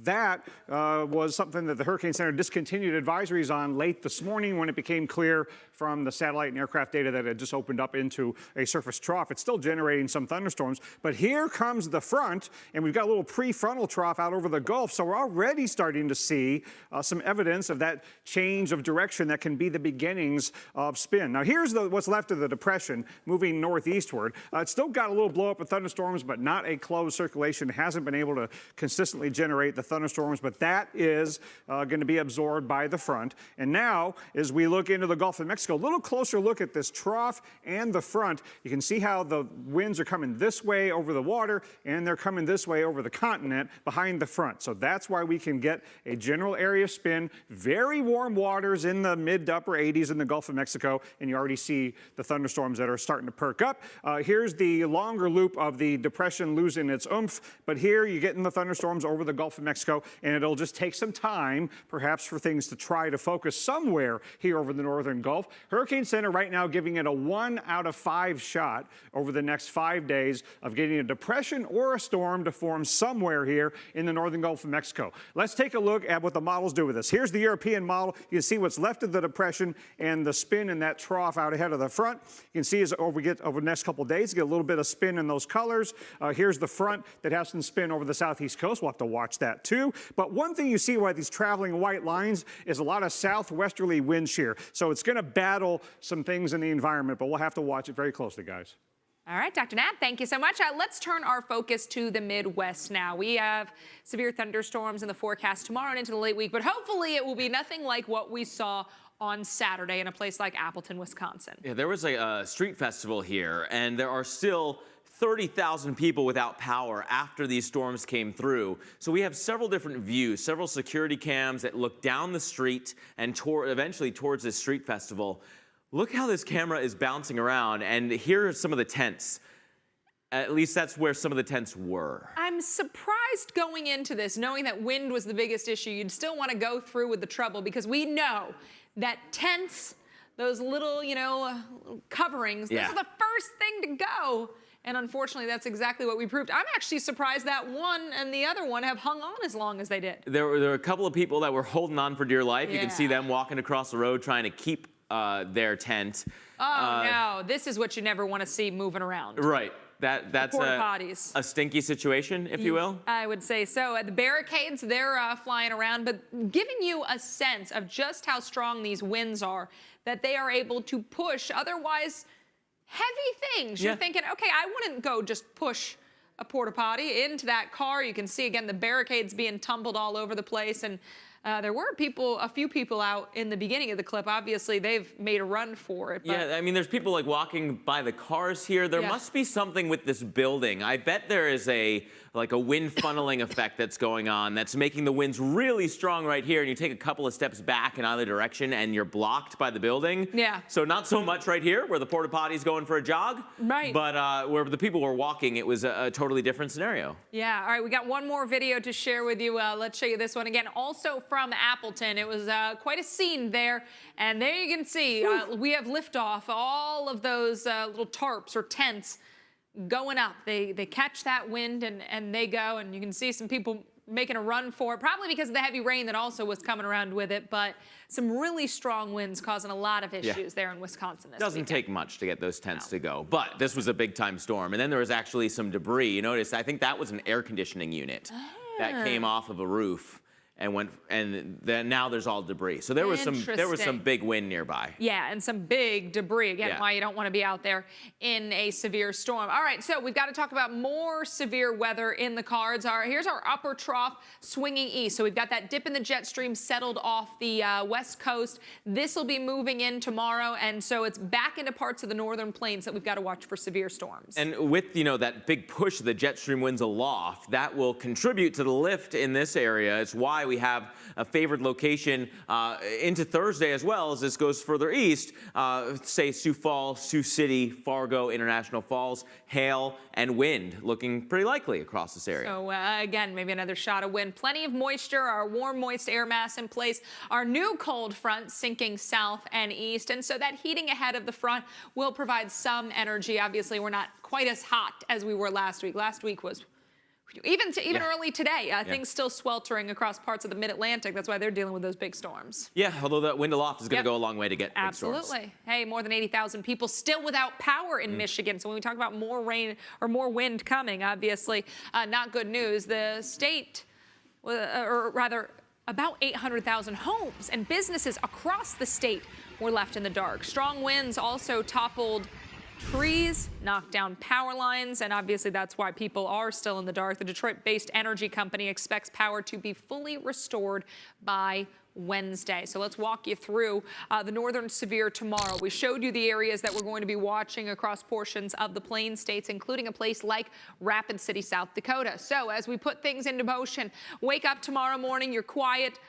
S2: That was something that the Hurricane Center discontinued advisories on late this morning when it became clear from the satellite and aircraft data that it just opened up into a surface trough. It's still generating some thunderstorms, but here comes the front, and we've got a little prefrontal trough out over the Gulf, so we're already starting to see some evidence of that change of direction that can be the beginnings of spin. Now here's what's left of the depression moving northeastward. It's still got a little blow up of thunderstorms, but not a closed circulation. It hasn't been able to consistently generate the thunderstorms, but that is going to be absorbed by the front. And now, as we look into the Gulf of Mexico, a little closer look at this trough and the front, you can see how the winds are coming this way over the water, and they're coming this way over the continent behind the front. So that's why we can get a general area spin, very warm waters in the mid to upper 80s in the Gulf of Mexico, and you already see the thunderstorms that are starting to perk up. Here's the longer loop of the depression losing its oomph, but here you get in the thunderstorms over the Gulf of Mexico, and it'll just take some time, perhaps, for things to try to focus somewhere here over the northern Gulf. Hurricane Center right now giving it a 1 out of 5 shot over the next 5 days of getting a depression or a storm to form somewhere here in the northern Gulf of Mexico. Let's take a look at what the models do with this. Here's the European model. You can see what's left of the depression and the spin in that trough out ahead of the front. You can see as we get over the next couple of days, get a little bit of spin in those colors. Here's the front that has some spin over the southeast coast. We'll have to watch that too. But one thing you see by these traveling white lines is a lot of southwesterly wind shear. So it's going to battle some things in the environment, but we'll have to watch it very closely, guys.
S17: All right, Dr. Knabb, thank you so much. Let's turn our focus to the Midwest now. We have severe thunderstorms in the forecast tomorrow and into the late week, but hopefully it will be nothing like what we saw on Saturday in a place like Appleton, Wisconsin.
S18: Yeah, there was a street festival here, and there are still 30,000 people without power after these storms came through. So we have several different views, several security cams that look down the street and eventually towards this street festival. Look how this camera is bouncing around, and here are some of the tents. At least that's where some of the tents were.
S17: I'm surprised going into this, knowing that wind was the biggest issue. You'd still want to go through with the trouble because we know that tents, those little, coverings, those are the first thing to go. And unfortunately, that's exactly what we proved. I'm actually surprised that one and the other one have hung on as long as they did.
S18: There were a couple of people that were holding on for dear life. Yeah. You can see them walking across the road trying to keep their tent.
S17: Oh, no. This is what you never want to see moving around.
S18: Right. That's
S17: a
S18: stinky situation, if you will.
S17: I would say so. The barricades, they're flying around, but giving you a sense of just how strong these winds are, that they are able to push otherwise heavy things. You're thinking, okay, I wouldn't go just push a porta potty into that car. You can see, again, the barricades being tumbled all over the place. And There were a few people out in the beginning of the clip. Obviously, they've made a run for it. But
S18: yeah, I mean, there's people like walking by the cars here. There must be something with this building. I bet there is a wind funneling effect that's going on that's making the winds really strong right here, and you take a couple of steps back in either direction and you're blocked by the building.
S17: Yeah.
S18: So not so much right here where the porta potty's going for a jog.
S17: Right.
S18: But where the people were walking, it was a totally different scenario.
S17: Yeah. All right. We got one more video to share with you. Let's show you this one again. Also from Appleton. It was quite a scene there. And there you can see we have liftoff. All of those little tarps or tents going up. They catch that wind and they go, and you can see some people making a run for it, probably because of the heavy rain that also was coming around with it, but some really strong winds causing a lot of issues there in Wisconsin this
S18: Doesn't
S17: weekend.
S18: take much to get those tents to go, but this was a big time storm, and then there was actually some debris. You notice, I think that was an air conditioning unit that came off of a roof and went, and then now there's all debris. So there was some big wind nearby.
S17: Yeah, and some big debris. Again, why you don't want to be out there in a severe storm. All right, so we've got to talk about more severe weather in the cards. Here's our upper trough swinging east. So we've got that dip in the jet stream settled off the west coast. This will be moving in tomorrow, and so it's back into parts of the northern plains that we've got to watch for severe storms.
S18: And with, that big push of the jet stream winds aloft, that will contribute to the lift in this area. It's why we have a favored location into Thursday as well as this goes further east, say Sioux Falls, Sioux City, Fargo, International Falls, hail and wind looking pretty likely across this area.
S17: So again, maybe another shot of wind. Plenty of moisture, our warm, moist air mass in place. Our new cold front sinking south and east. And so that heating ahead of the front will provide some energy. Obviously, we're not quite as hot as we were last week. Last week was even early today, things still sweltering across parts of the mid-Atlantic. That's why they're dealing with those big storms.
S18: Yeah, although that wind aloft is going to go a long way to get big storms.
S17: Absolutely. Hey, more than 80,000 people still without power in Michigan. So when we talk about more rain or more wind coming, obviously not good news. The state, or rather, about 800,000 homes and businesses across the state were left in the dark. Strong winds also toppled trees, knocked down power lines, and obviously that's why people are still in the dark. The Detroit-based energy company expects power to be fully restored by Wednesday. So let's walk you through the northern severe tomorrow. We showed you the areas that we're going to be watching across portions of the Plain States, including a place like Rapid City, South Dakota. So as we put things into motion, wake up tomorrow morning, you're quiet.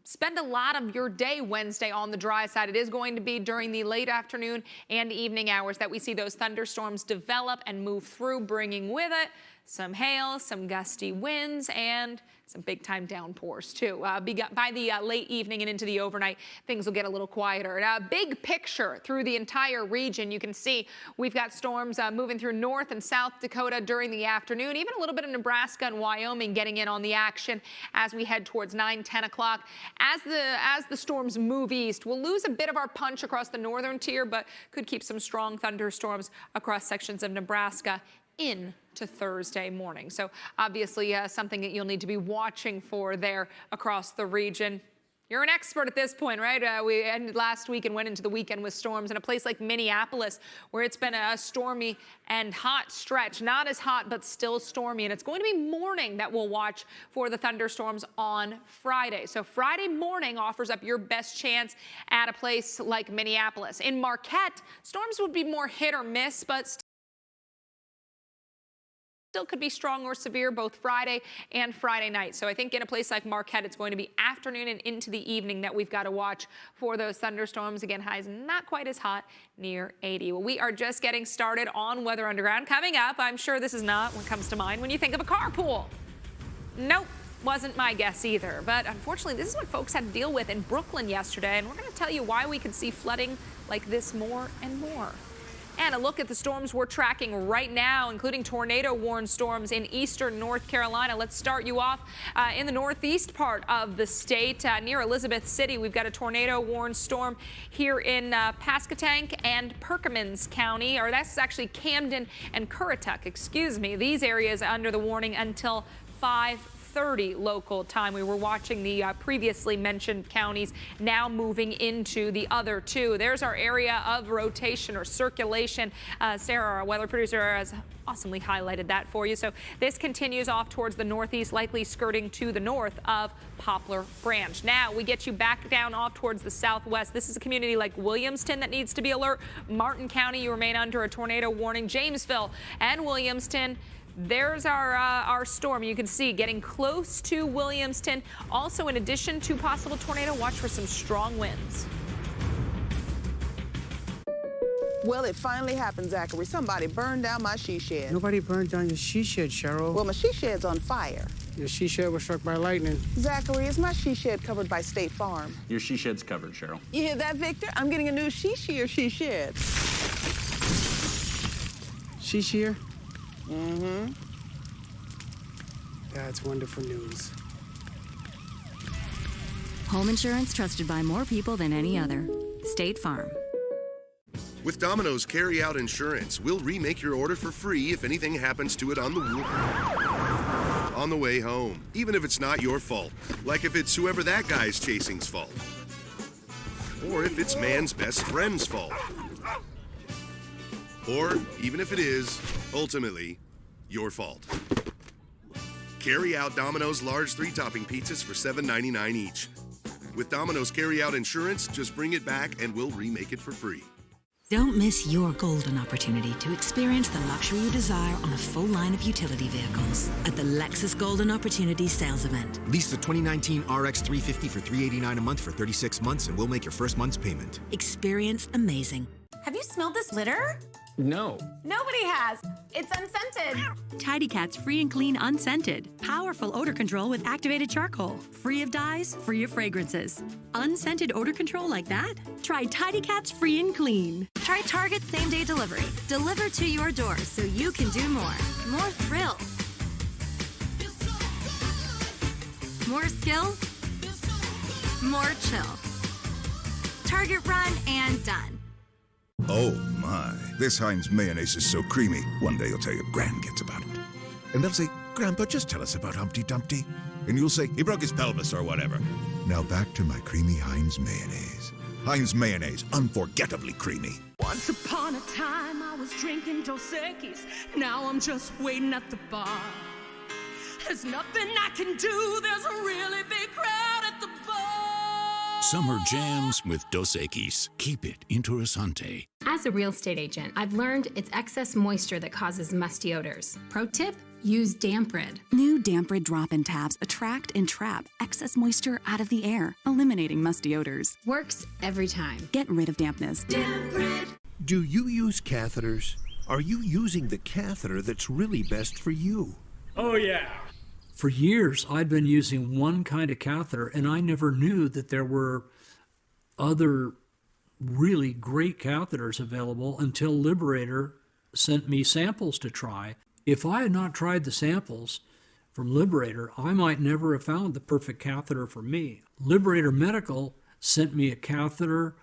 S17: Spend a lot of your day Wednesday on the dry side. It is going to be during the late afternoon and evening hours that we see those thunderstorms develop and move through, bringing with it some hail, some gusty winds, and some big-time downpours, too. By the late evening and into the overnight, things will get a little quieter. Big picture through the entire region. You can see we've got storms moving through North and South Dakota during the afternoon, even a little bit of Nebraska and Wyoming getting in on the action as we head towards 9, 10 o'clock. As the storms move east, we'll lose a bit of our punch across the northern tier, but could keep some strong thunderstorms across sections of Nebraska into Thursday morning. So obviously something that you'll need to be watching for there across the region. You're an expert at this point, right? We ended last week and went into the weekend with storms in a place like Minneapolis, where it's been a stormy and hot stretch. Not as hot, but still stormy. And it's going to be morning that we'll watch for the thunderstorms on Friday. So Friday morning offers up your best chance at a place like Minneapolis. In Marquette, storms would be more hit or miss, but still could be strong or severe both Friday and Friday night. So I think in a place like Marquette, it's going to be afternoon and into the evening that we've got to watch for those thunderstorms. Again, highs not quite as hot, near 80. Well, we are just getting started on Weather Underground. Coming up, I'm sure this is not what comes to mind when you think of a carpool. Nope. Wasn't my guess either. But unfortunately, this is what folks had to deal with in Brooklyn yesterday. And we're going to tell you why we could see flooding like this more and more. And a look at the storms we're tracking right now, including tornado-warned storms in eastern North Carolina. Let's start you off in the northeast part of the state, near Elizabeth City. We've got a tornado-warned storm here in Pasquotank and Perkins County, or that's actually Camden and Currituck, excuse me. These areas under the warning until 5:30. 5:30 local time. We were watching the previously mentioned counties now moving into the other two. There's our area of rotation or circulation. Sarah, our weather producer, has awesomely highlighted that for you. So this continues off towards the northeast, likely skirting to the north of Poplar Branch. Now we get you back down off towards the southwest. This is a community like Williamston that needs to be alert. Martin County, you remain under a tornado warning. Jamesville and Williamston. There's our storm. You can see getting close to Williamston. Also, in addition to possible tornado, watch for some strong winds.
S12: Well, it finally happened, Zachary. Somebody burned down my she shed.
S15: Nobody burned down your she shed, Cheryl.
S12: Well, my she shed's on fire.
S15: Your she shed was struck by lightning.
S12: Zachary, is my she shed covered by State Farm?
S19: Your she shed's covered, Cheryl.
S12: You hear that, Victor? I'm getting a new she shed.
S15: She shear?
S12: Mm-hmm.
S15: That's wonderful news.
S20: Home insurance trusted by more people than any other. State Farm.
S21: With Domino's Carry-Out Insurance, we'll remake your order for free if anything happens to it on the way home, even if it's not your fault. Like if it's whoever that guy's chasing's fault. Or if it's man's best friend's fault. Or even if it is, ultimately, your fault. Carry out Domino's large 3-topping pizzas for $7.99 each. With Domino's Carry-Out Insurance, just bring it back and we'll remake it for free.
S22: Don't miss your golden opportunity to experience the luxury you desire on a full line of utility vehicles at the Lexus Golden Opportunity Sales Event.
S23: Lease the 2019 RX 350 for $389 a month for 36 months and we'll make your first month's payment.
S22: Experience amazing.
S24: Have you smelled this litter?
S19: No.
S24: Nobody has. It's unscented.
S20: Tidy Cats Free and Clean Unscented. Powerful odor control with activated charcoal. Free of dyes, free of fragrances. Unscented odor control like that? Try Tidy Cats Free and Clean.
S24: Try Target same-day delivery. Deliver to your door so you can do more. More thrill. More skill. More chill. Target run and done.
S27: Oh my, this Heinz mayonnaise is so creamy. One day you'll tell your grandkids about it. And they'll say, Grandpa, just tell us about Humpty Dumpty. And you'll say, he broke his pelvis or whatever. Now back to my creamy Heinz mayonnaise. Heinz mayonnaise, unforgettably creamy.
S29: Once upon a time I was drinking Dos Equis. Now I'm just waiting at the bar. There's nothing I can do. There's a really big crowd at the bar.
S8: Summer jams with Dos Equis. Keep it interessante.
S31: As a real estate agent, I've learned it's excess moisture that causes musty odors. Pro tip, use Damp Rid.
S20: New Damp Rid drop-in tabs attract and trap excess moisture out of the air, eliminating musty odors.
S31: Works every time.
S20: Get rid of dampness.
S31: Damp Rid.
S32: Do you use catheters? Are you using the catheter that's really best for you?
S33: Oh, yeah. For years, I'd been using one kind of catheter, and I never knew that there were other really great catheters available until Liberator sent me samples to try. If I had not tried the samples from Liberator, I might never have found the perfect catheter for me. Liberator Medical sent me a catheter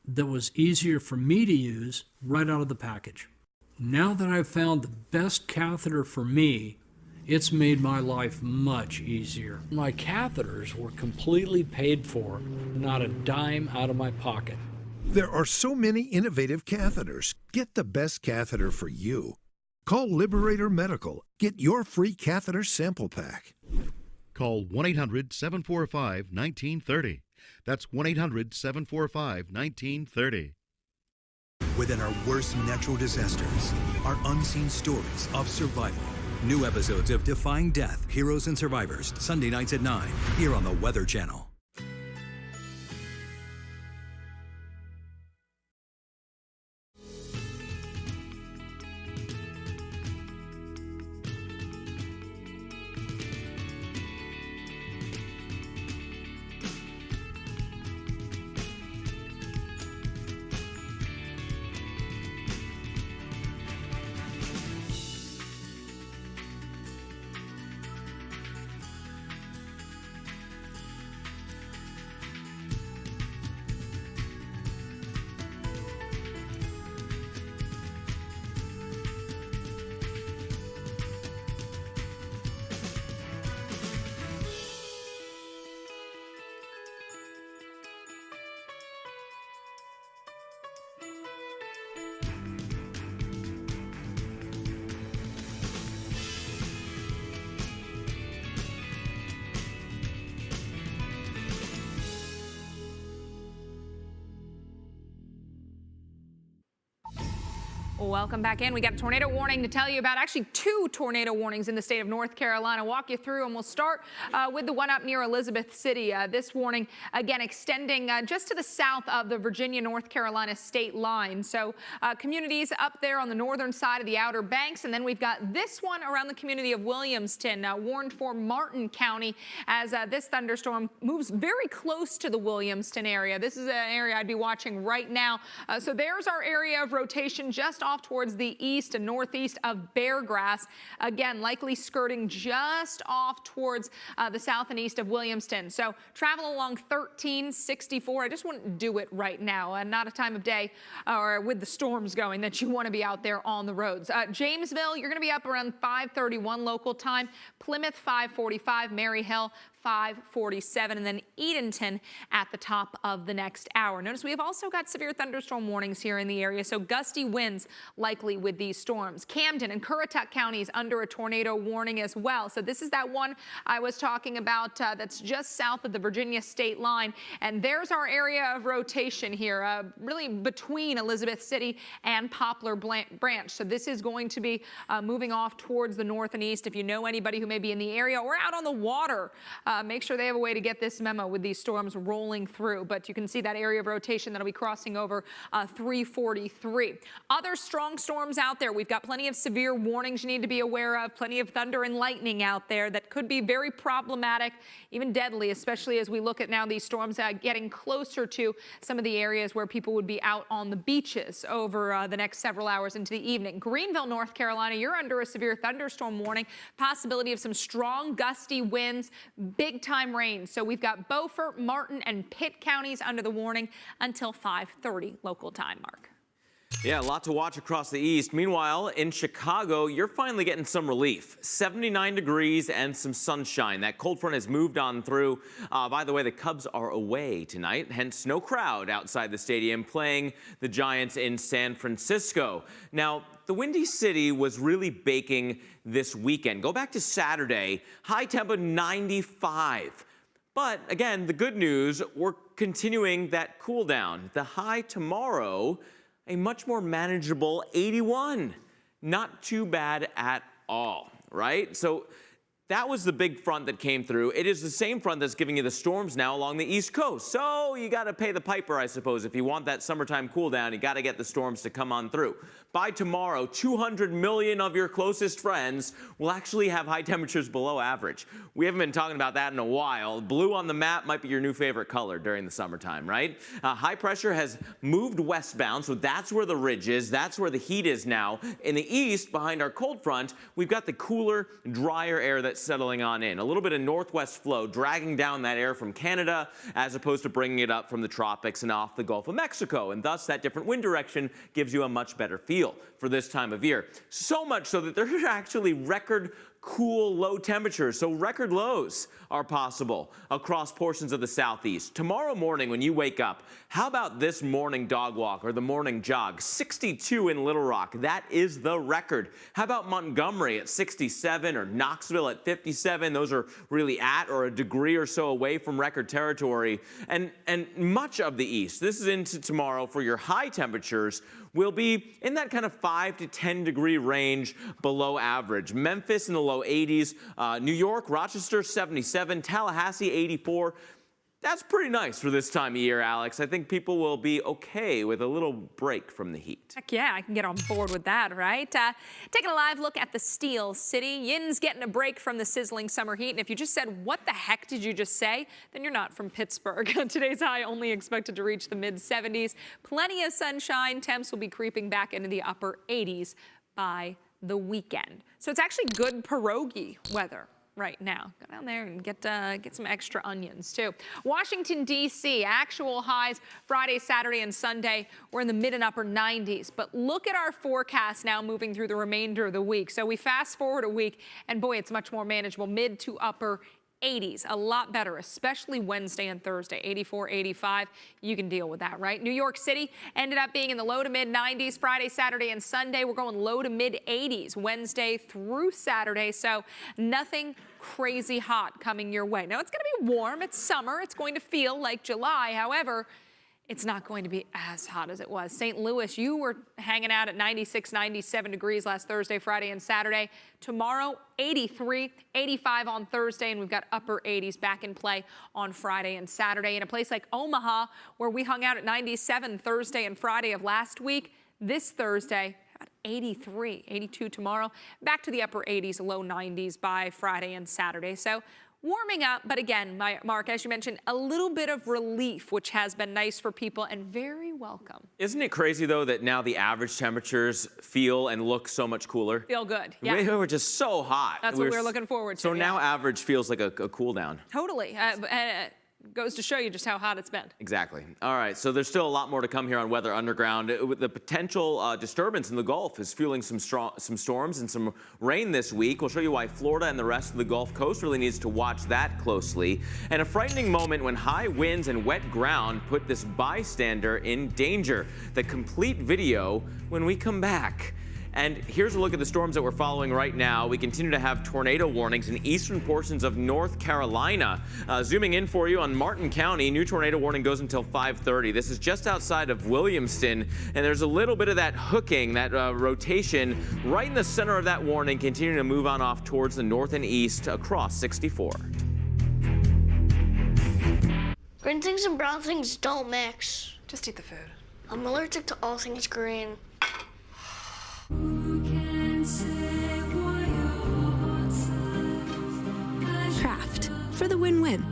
S33: that was easier for me to use right out of the package. Now that I've found the best catheter for me, it's made my life much easier. My catheters were completely paid for, not a dime out of my pocket.
S32: There are so many innovative catheters. Get the best catheter for you. Call Liberator Medical. Get your free catheter sample pack.
S34: Call 1-800-745-1930. That's 1-800-745-1930.
S35: Within our worst natural disasters are unseen stories of survival. New episodes of Defying Death, Heroes and Survivors, Sunday nights at 9, here on the Weather Channel.
S17: Welcome back in. We got a tornado warning to tell you about. Actually, 2 tornado warnings in the state of North Carolina. Walk you through, and we'll start with the one up near Elizabeth City. This warning, again, extending just to the south of the Virginia-North Carolina state line. So communities up there on the northern side of the Outer Banks. And then we've got this one around the community of Williamston, warned for Martin County as this thunderstorm moves very close to the Williamston area. This is an area I'd be watching right now. So there's our area of rotation just off towards the east and northeast of Beargrass. Again, likely skirting just off towards the south and east of Williamston. So travel along 1364. I just wouldn't do it right now, and not a time of day or with the storms going that you want to be out there on the roads. Jamesville, you're going to be up around 5:31 local time. Plymouth 5:45, Maryhill 5:47, and then Edenton at the top of the next hour. Notice we have also got severe thunderstorm warnings here in the area, so gusty winds likely with these storms. Camden and Currituck counties under a tornado warning as well. So this is that one I was talking about that's just south of the Virginia state line, and there's our area of rotation here, really between Elizabeth City and Poplar Branch. So this is going to be moving off towards the north and east. If you know anybody who may be in the area or out on the water, make sure they have a way to get this memo with these storms rolling through. But you can see that area of rotation that'll be crossing over 343. Other strong storms out there. We've got plenty of severe warnings you need to be aware of, plenty of thunder and lightning out there that could be very problematic, even deadly, especially as we look at now these storms getting closer to some of the areas where people would be out on the beaches over the next several hours into the evening. Greenville, North Carolina, you're under a severe thunderstorm warning, possibility of some strong gusty winds, big time rain. So we've got Beaufort, Martin, and Pitt counties under the warning until 5:30 local time, Mark.
S18: Yeah, a lot to watch across the east. Meanwhile, in Chicago, you're finally getting some relief. 79 degrees and some sunshine. That cold front has moved on through. By the way, the Cubs are away tonight, hence no crowd outside the stadium playing the Giants in San Francisco. Now, the Windy City was really baking this weekend. Go back to Saturday, high tempo 95. But again, the good news, we're continuing that cool down. The high tomorrow, a much more manageable 81. Not too bad at all, right? So that was the big front that came through. It is the same front that's giving you the storms now along the East Coast. So you got to pay the piper, I suppose. If you want that summertime cool down, you got to get the storms to come on through. By tomorrow, 200 million of your closest friends will actually have high temperatures below average. We haven't been talking about that in a while. Blue on the map might be your new favorite color during the summertime, right? High pressure has moved westbound, so that's where the ridge is. That's where the heat is now. In the east, behind our cold front, we've got the cooler, drier air that's settling on in. A little bit of northwest flow dragging down that air from Canada as opposed to bringing it up from the tropics and off the Gulf of Mexico. And thus, that different wind direction gives you a much better feel for this time of year. So much so that there are actually record cool low temperatures, so record lows are possible across portions of the southeast. Tomorrow morning when you wake up, how about this morning dog walk or the morning jog? 62 in Little Rock, that is the record. How about Montgomery at 67 or Knoxville at 57? Those are really at or a degree or so away from record territory. And much of the east, this is into tomorrow for your high temperatures, will be in that kind of 5 to 10 degree range below average. Memphis in the low 80s, New York, Rochester 77, Tallahassee 84. That's pretty nice for this time of year, Alex. I think people will be okay with a little break from the heat.
S17: Heck yeah, I can get on board with that, right? Taking a live look at the Steel City. Yin's getting a break from the sizzling summer heat. And if you just said, what the heck did you just say? Then you're not from Pittsburgh. Today's high only expected to reach the mid-70s. Plenty of sunshine. Temps will be creeping back into the upper 80s by the weekend. So it's actually good pierogi weather right now. Go down there and get some extra onions too. Washington, D.C., actual highs Friday, Saturday, and Sunday. We're in the mid and upper 90s. But look at our forecast now moving through the remainder of the week. So we fast forward a week, and boy, it's much more manageable. Mid to upper 80s, a lot better, especially Wednesday and Thursday. 84, 85, you can deal with that, right? New York City ended up being in the low to mid 90s Friday, Saturday, and Sunday. We're going low to mid 80s Wednesday through Saturday, so nothing crazy hot coming your way. Now, it's going to be warm. It's summer. It's going to feel like July. However, it's not going to be as hot as it was. St. Louis, you were hanging out at 96, 97 degrees last Thursday, Friday, and Saturday. Tomorrow, 83, 85 on Thursday, and we've got upper 80s back in play on Friday and Saturday. In a place like Omaha, where we hung out at 97 Thursday and Friday of last week, this Thursday, 83, 82 tomorrow, back to the upper 80s, low 90s by Friday and Saturday. So warming up, but again, Mark, as you mentioned, a little bit of relief, which has been nice for people and very welcome.
S18: Isn't it crazy, though, that now the average temperatures feel and look so much cooler?
S17: Feel good, yeah.
S18: We were just so hot.
S17: That's what we were looking forward to.
S18: So now average feels like a cool down.
S17: Totally. Goes to show you just how hot it's been.
S18: Exactly. All right, so there's still a lot more to come here on Weather Underground. The potential disturbance in the Gulf is fueling some storms and some rain this week. We'll show you why Florida and the rest of the Gulf Coast really needs to watch that closely. And a frightening moment when high winds and wet ground put this bystander in danger. The complete video when we come back. And here's a look at the storms that we're following right now. We continue to have tornado warnings in eastern portions of North Carolina. Zooming in for you on Martin County, new tornado warning goes until 5:30. This is just outside of Williamston, and there's a little bit of that hooking, that rotation right in the center of that warning, continuing to move on off towards the north and east across 64.
S1: Green things and brown things don't mix.
S17: Just eat the food.
S1: I'm allergic to all things green.
S3: Kraft, for the win-win.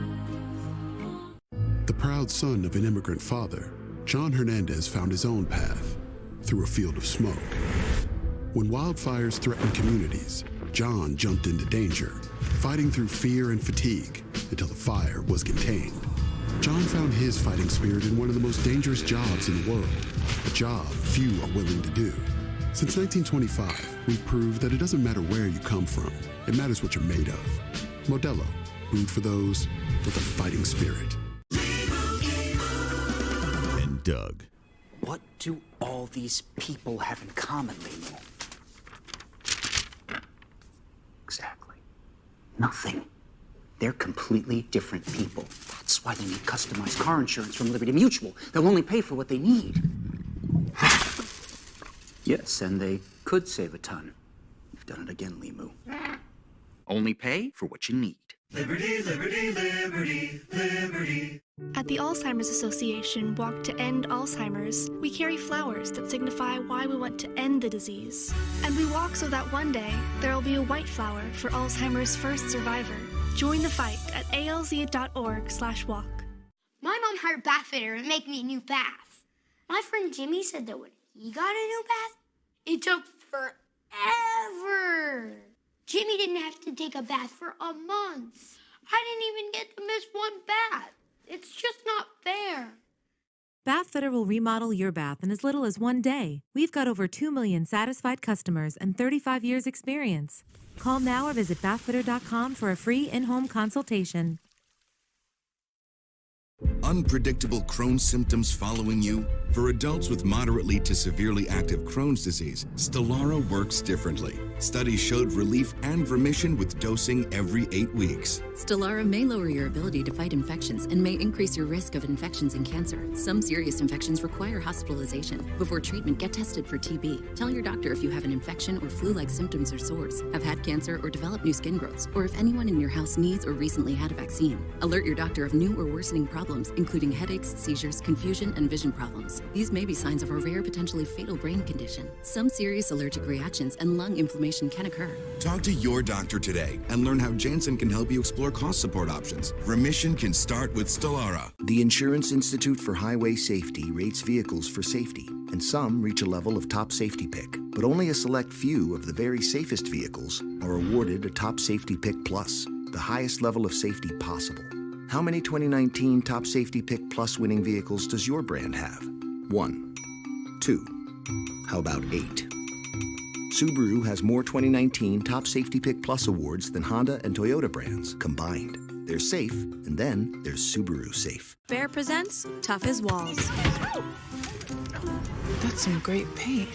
S4: The proud son of an immigrant father, John Hernandez found his own path through a field of smoke. When wildfires threatened communities, John jumped into danger, fighting through fear and fatigue until the fire was contained. John found his fighting spirit in one of the most dangerous jobs in the world, a job few are willing to do. Since 1925, we've proved that it doesn't matter where you come from, it matters what you're made of. Modelo, brewed for those with a fighting spirit.
S5: And Doug.
S6: What do all these people have in common, Limu? Exactly. Nothing. They're completely different people. That's why they need customized car insurance from Liberty Mutual. They'll only pay for what they need. Yes, and they could save a ton. You've done it again, Limu. Only pay for what you need.
S7: Liberty, liberty, liberty, liberty.
S9: At the Alzheimer's Association Walk to End Alzheimer's, we carry flowers that signify why we want to end the disease. And we walk so that one day there will be a white flower for Alzheimer's first survivor. Join the fight at alz.org/walk.
S1: My mom hired a bath fitter to make me a new bath. My friend Jimmy said that when he got a new bath, it took forever. Jimmy didn't have to take a bath for a month. I didn't even get to miss one bath. It's just not fair.
S10: Bathfitter will remodel your bath in as little as one day. We've got over 2 million satisfied customers and 35 years experience. Call now or visit bathfitter.com for a free in-home consultation.
S21: Unpredictable Crohn's symptoms following you? For adults with moderately to severely active Crohn's disease, Stelara works differently. Studies showed relief and remission with dosing every 8 weeks.
S11: Stelara may lower your ability to fight infections and may increase your risk of infections and cancer. Some serious infections require hospitalization. Before treatment, get tested for TB. Tell your doctor if you have an infection or flu-like symptoms or sores, have had cancer or developed new skin growths, or if anyone in your house needs or recently had a vaccine. Alert your doctor of new or worsening problems, including headaches, seizures, confusion, and vision problems. These may be signs of a rare, potentially fatal brain condition. Some serious allergic reactions and lung inflammation can occur.
S21: Talk to your doctor today and learn how Janssen can help you explore cost support options. Remission can start with Stelara.
S13: The Insurance Institute for Highway Safety rates vehicles for safety, and some reach a level of top safety pick. But only a select few of the very safest vehicles are awarded a Top Safety Pick Plus, the highest level of safety possible. How many 2019 Top Safety Pick Plus winning vehicles does your brand have? 1, 2, how about 8? Subaru has more 2019 Top Safety Pick Plus awards than Honda and Toyota brands combined. They're safe, and then there's Subaru Safe.
S9: Bear presents Tough as Walls.
S12: That's some great paint.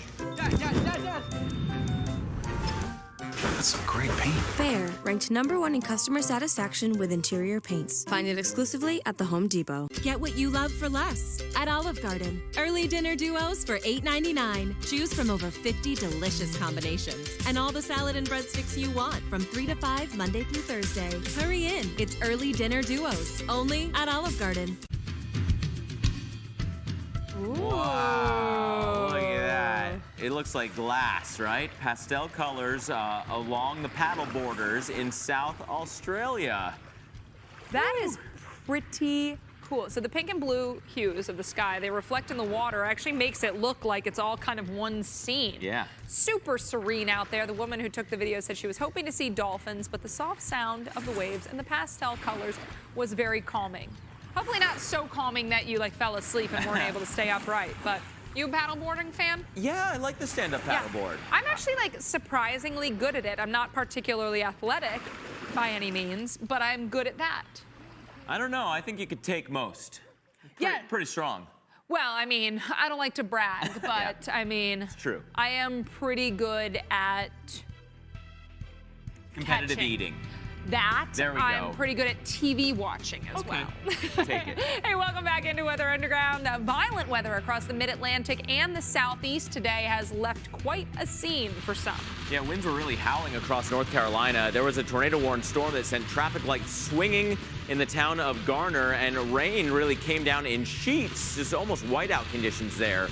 S6: that's some great paint.
S2: Behr, ranked #1 in customer satisfaction with interior paints. Find it exclusively at the Home Depot.
S3: Get what you love for less at Olive Garden. Early dinner duos for $8.99. Choose from over 50 delicious combinations. And all the salad and breadsticks you want from 3 to 5 Monday through Thursday. Hurry in. It's early dinner duos. Only at Olive Garden.
S18: Wow, look at that. It looks like glass, right? Pastel colors along the paddle borders in South Australia.
S17: That is pretty cool. So the pink and blue hues of the sky, they reflect in the water, actually makes it look like it's all kind of one scene.
S18: Yeah.
S17: Super serene out there. The woman who took the video said she was hoping to see dolphins, but the soft sound of the waves and the pastel colors was very calming. Hopefully not so calming that you fell asleep and weren't able to stay upright, but you a paddleboarding fan?
S18: Yeah, I like the stand-up paddleboard.
S17: I'm actually surprisingly good at it. I'm not particularly athletic by any means, but I'm good at that.
S18: I don't know. I think you could take most. Pretty strong.
S17: Well, I mean, I don't like to brag, but I mean,
S18: it's true.
S17: I am pretty good at
S18: competitive
S17: catching.
S18: Eating.
S17: That.
S18: There we go.
S17: I'm pretty good at TV watching as well.
S18: Take it.
S17: Hey, welcome back into Weather Underground. Violent weather across the mid-Atlantic and the southeast today has left quite a scene for some.
S18: Yeah, winds were really howling across North Carolina. There was a tornado-warned storm that sent traffic lights swinging in the town of Garner, and rain really came down in sheets, just almost whiteout conditions there.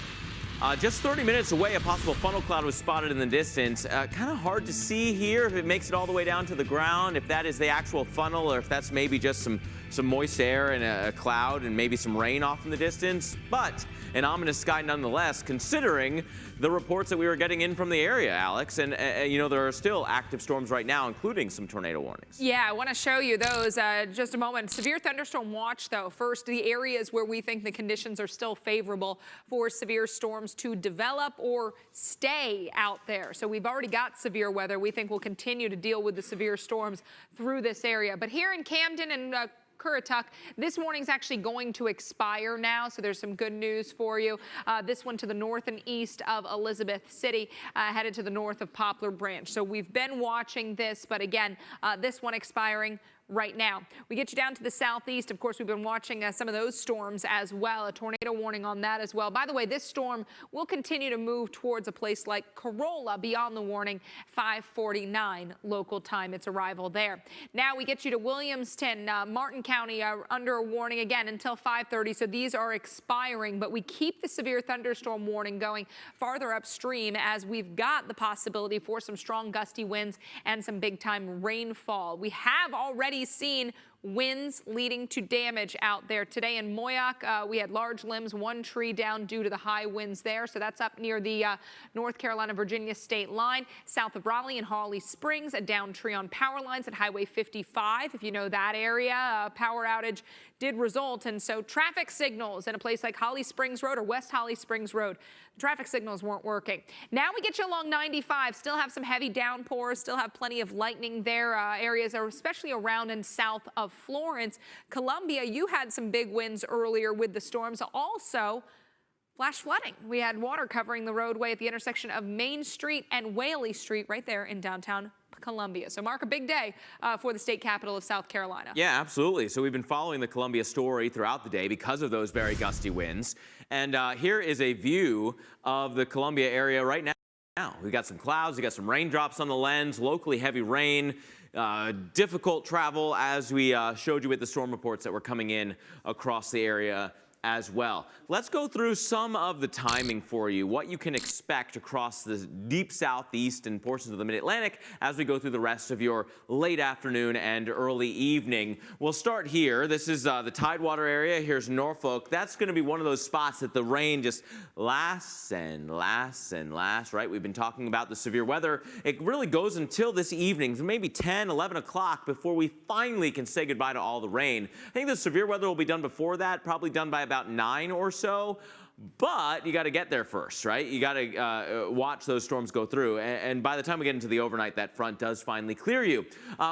S18: Just 30 minutes away, a possible funnel cloud was spotted in the distance. Kind of hard to see here if it makes it all the way down to the ground, if that is the actual funnel or if that's maybe just some moist air and a cloud and maybe some rain off in the distance. But an ominous sky nonetheless, considering the reports that we were getting in from the area, Alex. And, there are still active storms right now, including some tornado warnings.
S17: Yeah, I want to show you those just a moment. Severe thunderstorm watch, though. First, the areas where we think the conditions are still favorable for severe storms to develop or stay out there. So we've already got severe weather. We think we'll continue to deal with the severe storms through this area. But here in Camden and Currituck, this warning's actually going to expire now, so there's some good news for you. This one to the north and east of Elizabeth City, headed to the north of Poplar Branch. So we've been watching this, but again, this one expiring right now. We get you down to the southeast. Of course, we've been watching some of those storms as well. A tornado warning on that as well. By the way, this storm will continue to move towards a place like Corolla beyond the warning, 5:49 local time, its arrival there. Now we get you to Williamston, Martin County under a warning again until 5:30. So these are expiring, but we keep the severe thunderstorm warning going farther upstream as we've got the possibility for some strong gusty winds and some big time rainfall. We have already seen winds leading to damage out there. Today in Moyock, we had large limbs, one tree down due to the high winds there. So that's up near the North Carolina-Virginia state line. South of Raleigh and Holly Springs, a downed tree on power lines at Highway 55. If you know that area, a power outage did result. And so traffic signals in a place like Holly Springs Road or West Holly Springs Road, the traffic signals weren't working. Now we get you along 95. Still have some heavy downpours, still have plenty of lightning there. Areas are especially around and south of Florence. Columbia, you had some big winds earlier with the storms. Also, flash flooding. We had water covering the roadway at the intersection of Main Street and Whaley Street right there in downtown Columbia. So mark a big day for the state capital of South Carolina.
S18: Yeah, absolutely. So we've been following the Columbia story throughout the day because of those very gusty winds. And here is a view of the Columbia area right now. We've got some clouds, we've got some raindrops on the lens, locally heavy rain, difficult travel as we showed you with the storm reports that were coming in across the area as well. Let's go through some of the timing for you, what you can expect across the deep southeast and portions of the mid-Atlantic as we go through the rest of your late afternoon and early evening. We'll start here. This is the Tidewater area. Here's Norfolk. That's going to be one of those spots that the rain just lasts and lasts and lasts, right? We've been talking about the severe weather. It really goes until this evening, maybe 10, 11 o'clock before we finally can say goodbye to all the rain. I think the severe weather will be done before that, probably done by about 9 or so. But you got to get there first, right? You got to watch those storms go through. And by the time we get into the overnight, that front does finally clear you.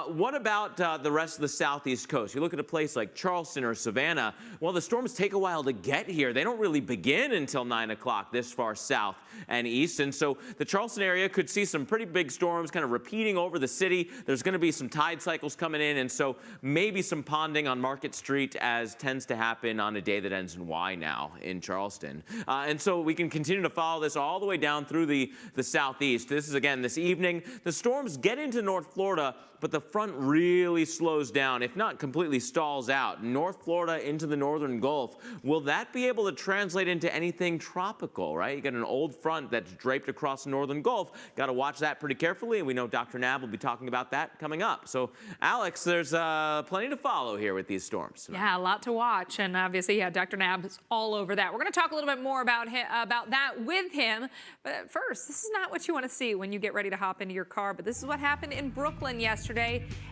S18: What about the rest of the southeast coast? You look at a place like Charleston or Savannah, well, the storms take a while to get here. They don't really begin until 9 o'clock this far south and east. And so the Charleston area could see some pretty big storms kind of repeating over the city. There's going to be some tide cycles coming in. And so maybe some ponding on Market Street, as tends to happen on a day that ends in Y now in Charleston. And so we can continue to follow this all the way down through the southeast. This is, again, this evening. The storms get into North Florida, but the front really slows down, if not completely stalls out. North Florida into the northern Gulf. Will that be able to translate into anything tropical, right? You got an old front that's draped across the northern Gulf. Got to watch that pretty carefully, and we know Dr. Knabb will be talking about that coming up. So, Alex, there's plenty to follow here with these storms tonight.
S17: Yeah, a lot to watch, and obviously, yeah, Dr. Knabb is all over that. We're going to talk a little bit more about that with him, but first, this is not what you want to see when you get ready to hop into your car, but this is what happened in Brooklyn yesterday,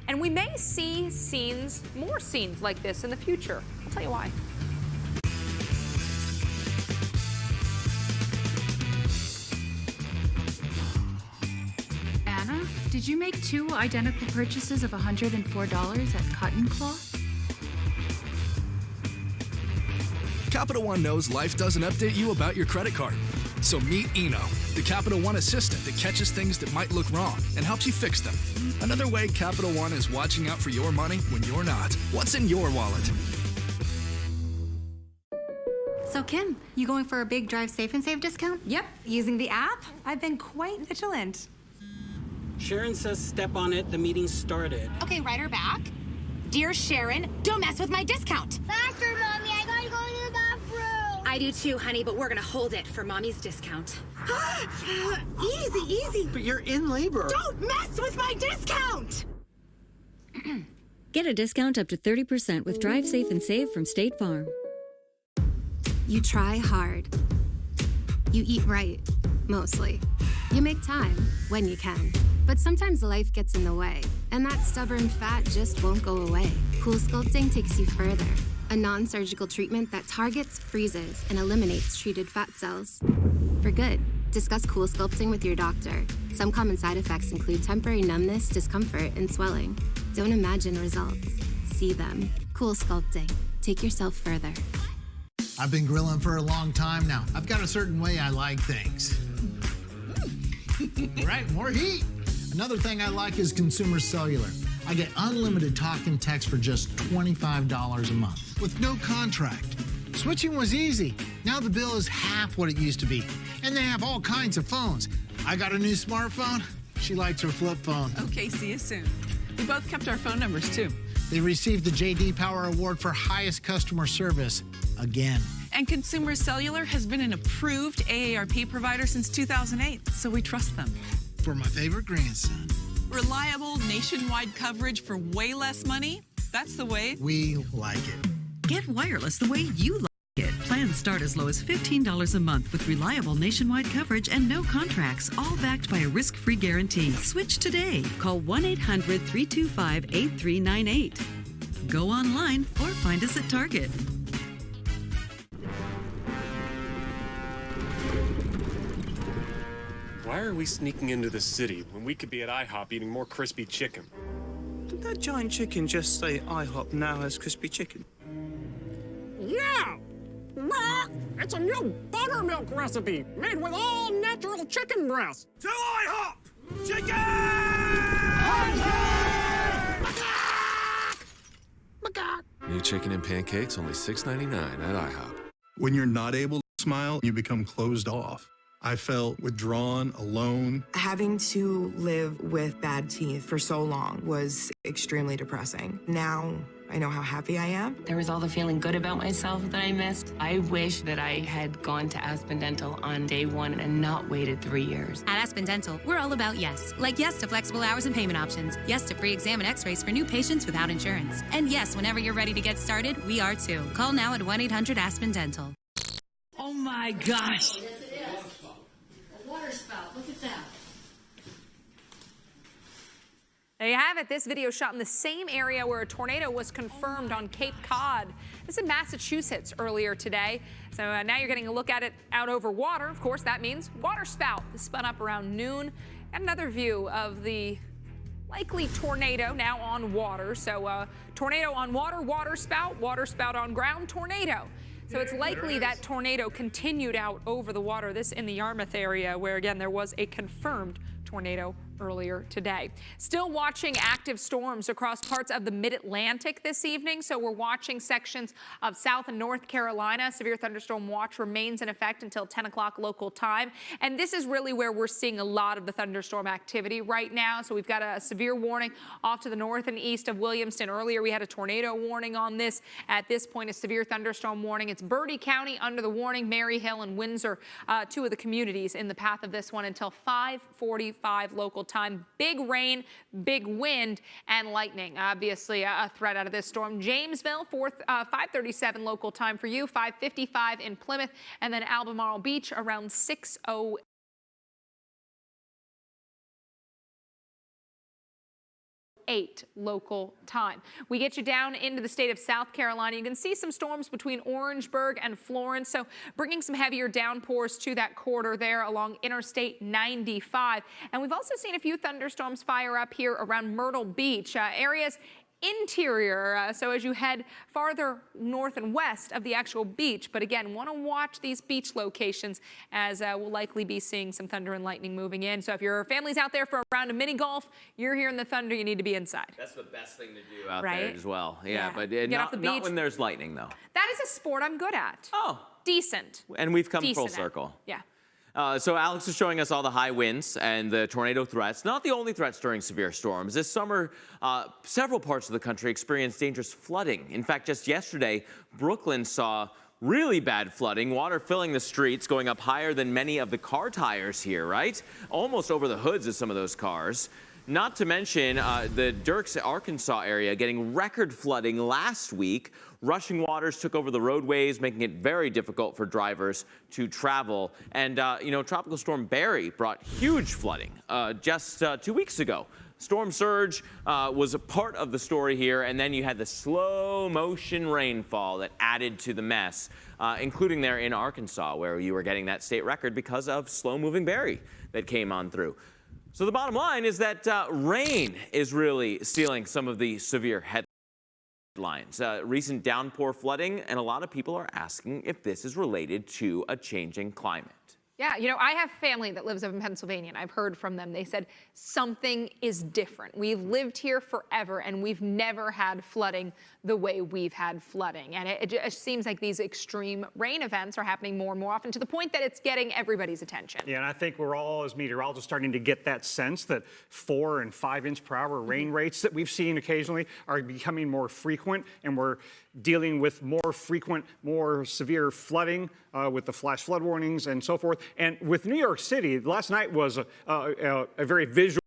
S17: and we may see more scenes like this in the future. I'll tell you why.
S5: Anna, did you make 2 identical purchases of $104 at Cotton Cloth?
S8: Capital One knows life doesn't update you about your credit card. So meet Eno, the Capital One assistant that catches things that might look wrong and helps you fix them. Another way Capital One is watching out for your money when you're not. What's in your wallet?
S14: So Kim, you going for a big Drive Safe and Save discount?
S15: Yep, using the app. I've been quite vigilant.
S16: Sharon says step on it, the meeting started.
S14: Okay, write her back. Dear Sharon, don't mess with my discount.
S1: Faster, Mommy, I gotta go to the bathroom.
S14: I do too, honey, but we're gonna hold it for Mommy's discount. Easy, easy.
S16: But you're in labor.
S14: Don't mess with my discount!
S19: Get a discount up to 30% with Drive Safe and Save from State Farm.
S31: You try hard. You eat right, mostly. You make time when you can. But sometimes life gets in the way, and that stubborn fat just won't go away. Cool Sculpting takes you further. A non-surgical treatment that targets, freezes, and eliminates treated fat cells. For good. Discuss Cool Sculpting with your doctor. Some common side effects include temporary numbness, discomfort, and swelling. Don't imagine results. See them. Cool Sculpting. Take yourself further.
S22: I've been grilling for a long time now. I've got a certain way I like things. Right, more heat. Another thing I like is Consumer Cellular. I get unlimited talk and text for just $25 a month with no contract. Switching was easy. Now the bill is half what it used to be. And they have all kinds of phones. I got a new smartphone. She likes her flip phone.
S12: Okay, see you soon. We both kept our phone numbers, too.
S22: They received the J.D. Power Award for highest customer service again.
S12: And Consumer Cellular has been an approved AARP provider since 2008, so we trust them.
S22: For my favorite grandson.
S12: Reliable nationwide coverage for way less money? That's the way.
S22: We like it.
S23: Get wireless the way you like it. Plans start as low as $15 a month with reliable nationwide coverage and no contracts, all backed by a risk-free guarantee. Switch today. Call 1-800-325-8398. Go online or find us at Target.
S24: Why are we sneaking into the city when we could be at IHOP eating more crispy chicken?
S25: Did that giant chicken just say IHOP now has crispy chicken?
S26: Yeah! It's a new buttermilk recipe made with all natural chicken breast.
S7: To IHOP! Chicken!
S27: New chicken and pancakes, only $6.99 at IHOP.
S28: When you're not able to smile, you become closed off. I felt withdrawn, alone.
S29: Having to live with bad teeth for so long was extremely depressing. Now I know how happy I am.
S30: There was all the feeling good about myself that I missed. I wish that I had gone to Aspen Dental on day one and not waited 3 years.
S31: At Aspen Dental, we're all about yes. Like yes to flexible hours and payment options. Yes to free exam and x-rays for new patients without insurance. And yes, whenever you're ready to get started, we are too. Call now at 1-800-ASPEN Dental.
S16: Oh my gosh.
S1: Water spout, look at that.
S17: There you have it. This video shot in the same area where a tornado was confirmed on Cape Cod. This is in Massachusetts earlier today. So now you're getting a look at it out over water. Of course, that means waterspout. This spun up around noon. And another view of the likely tornado now on water. So tornado on water, waterspout on ground, tornado. So it's likely that tornado continued out over the water. This in the Yarmouth area where, again, there was a confirmed tornado earlier today. Still watching active storms across parts of the mid-Atlantic this evening. So we're watching sections of South and North Carolina. Severe thunderstorm watch remains in effect until 10 o'clock local time. And this is really where we're seeing a lot of the thunderstorm activity right now. So we've got a severe warning off to the north and east of Williamston. Earlier we had a tornado warning on this. At this point, a severe thunderstorm warning. It's Bertie County under the warning. Mary Hill and Windsor, two of the communities in the path of this one until 5:45 local time. Big rain, big wind, and lightning. Obviously, a threat out of this storm. Jamesville, 5:37 local time for you, 5:55 in Plymouth, and then Albemarle Beach around 6:08. Local time. We get you down into the state of South Carolina. You can see some storms between Orangeburg and Florence, so bringing some heavier downpours to that corridor there along Interstate 95. And we've also seen a few thunderstorms fire up here around Myrtle Beach, areas interior, so as you head farther north and west of the actual beach. But again, want to watch these beach locations as we'll likely be seeing some thunder and lightning moving in. So if your family's out there for a round of mini golf, you're hearing the thunder, you need to be inside.
S2: That's the best thing to do out
S17: Right?
S2: there as well. Yeah,
S17: Yeah.
S2: but
S17: Get off the
S2: not
S17: beach.
S2: when there's lightning, though.
S17: That is a sport I'm good at.
S2: Oh.
S17: Decent.
S2: And we've come
S17: Decent
S2: full
S17: at.
S2: circle.
S17: Yeah.
S2: So Alex is showing us all the high winds and the tornado threats. Not the only threats during severe storms. This summer, several parts of the country experienced dangerous flooding. In fact, just yesterday, Brooklyn saw really bad flooding, water filling the streets, going up higher than many of the car tires here, right? Almost over the hoods of some of those cars. Not to mention the Dirks, Arkansas area getting record flooding last week. Rushing waters took over the roadways, making it very difficult for drivers to travel. And, Tropical Storm Barry brought huge flooding just 2 weeks ago. Storm surge was a part of the story here, and then you had the slow motion rainfall that added to the mess, including there in Arkansas, where you were getting that state record because of slow-moving Barry that came on through. So the bottom line is that rain is really stealing some of the severe headlines. Recent downpour flooding, and a lot of people are asking if this is related to a changing climate.
S17: Yeah, I have family that lives up in Pennsylvania, and I've heard from them. They said something is different. We've lived here forever, and we've never had flooding the way we've had flooding. And it just seems like these extreme rain events are happening more and more often, to the point that it's getting everybody's attention.
S26: Yeah, and I think we're all, as meteorologists, starting to get that sense that 4 and 5 inch per hour rain rates that we've seen occasionally are becoming more frequent, and we're dealing with more frequent, more severe flooding with the flash flood warnings and so forth. And with New York City, last night was a very visual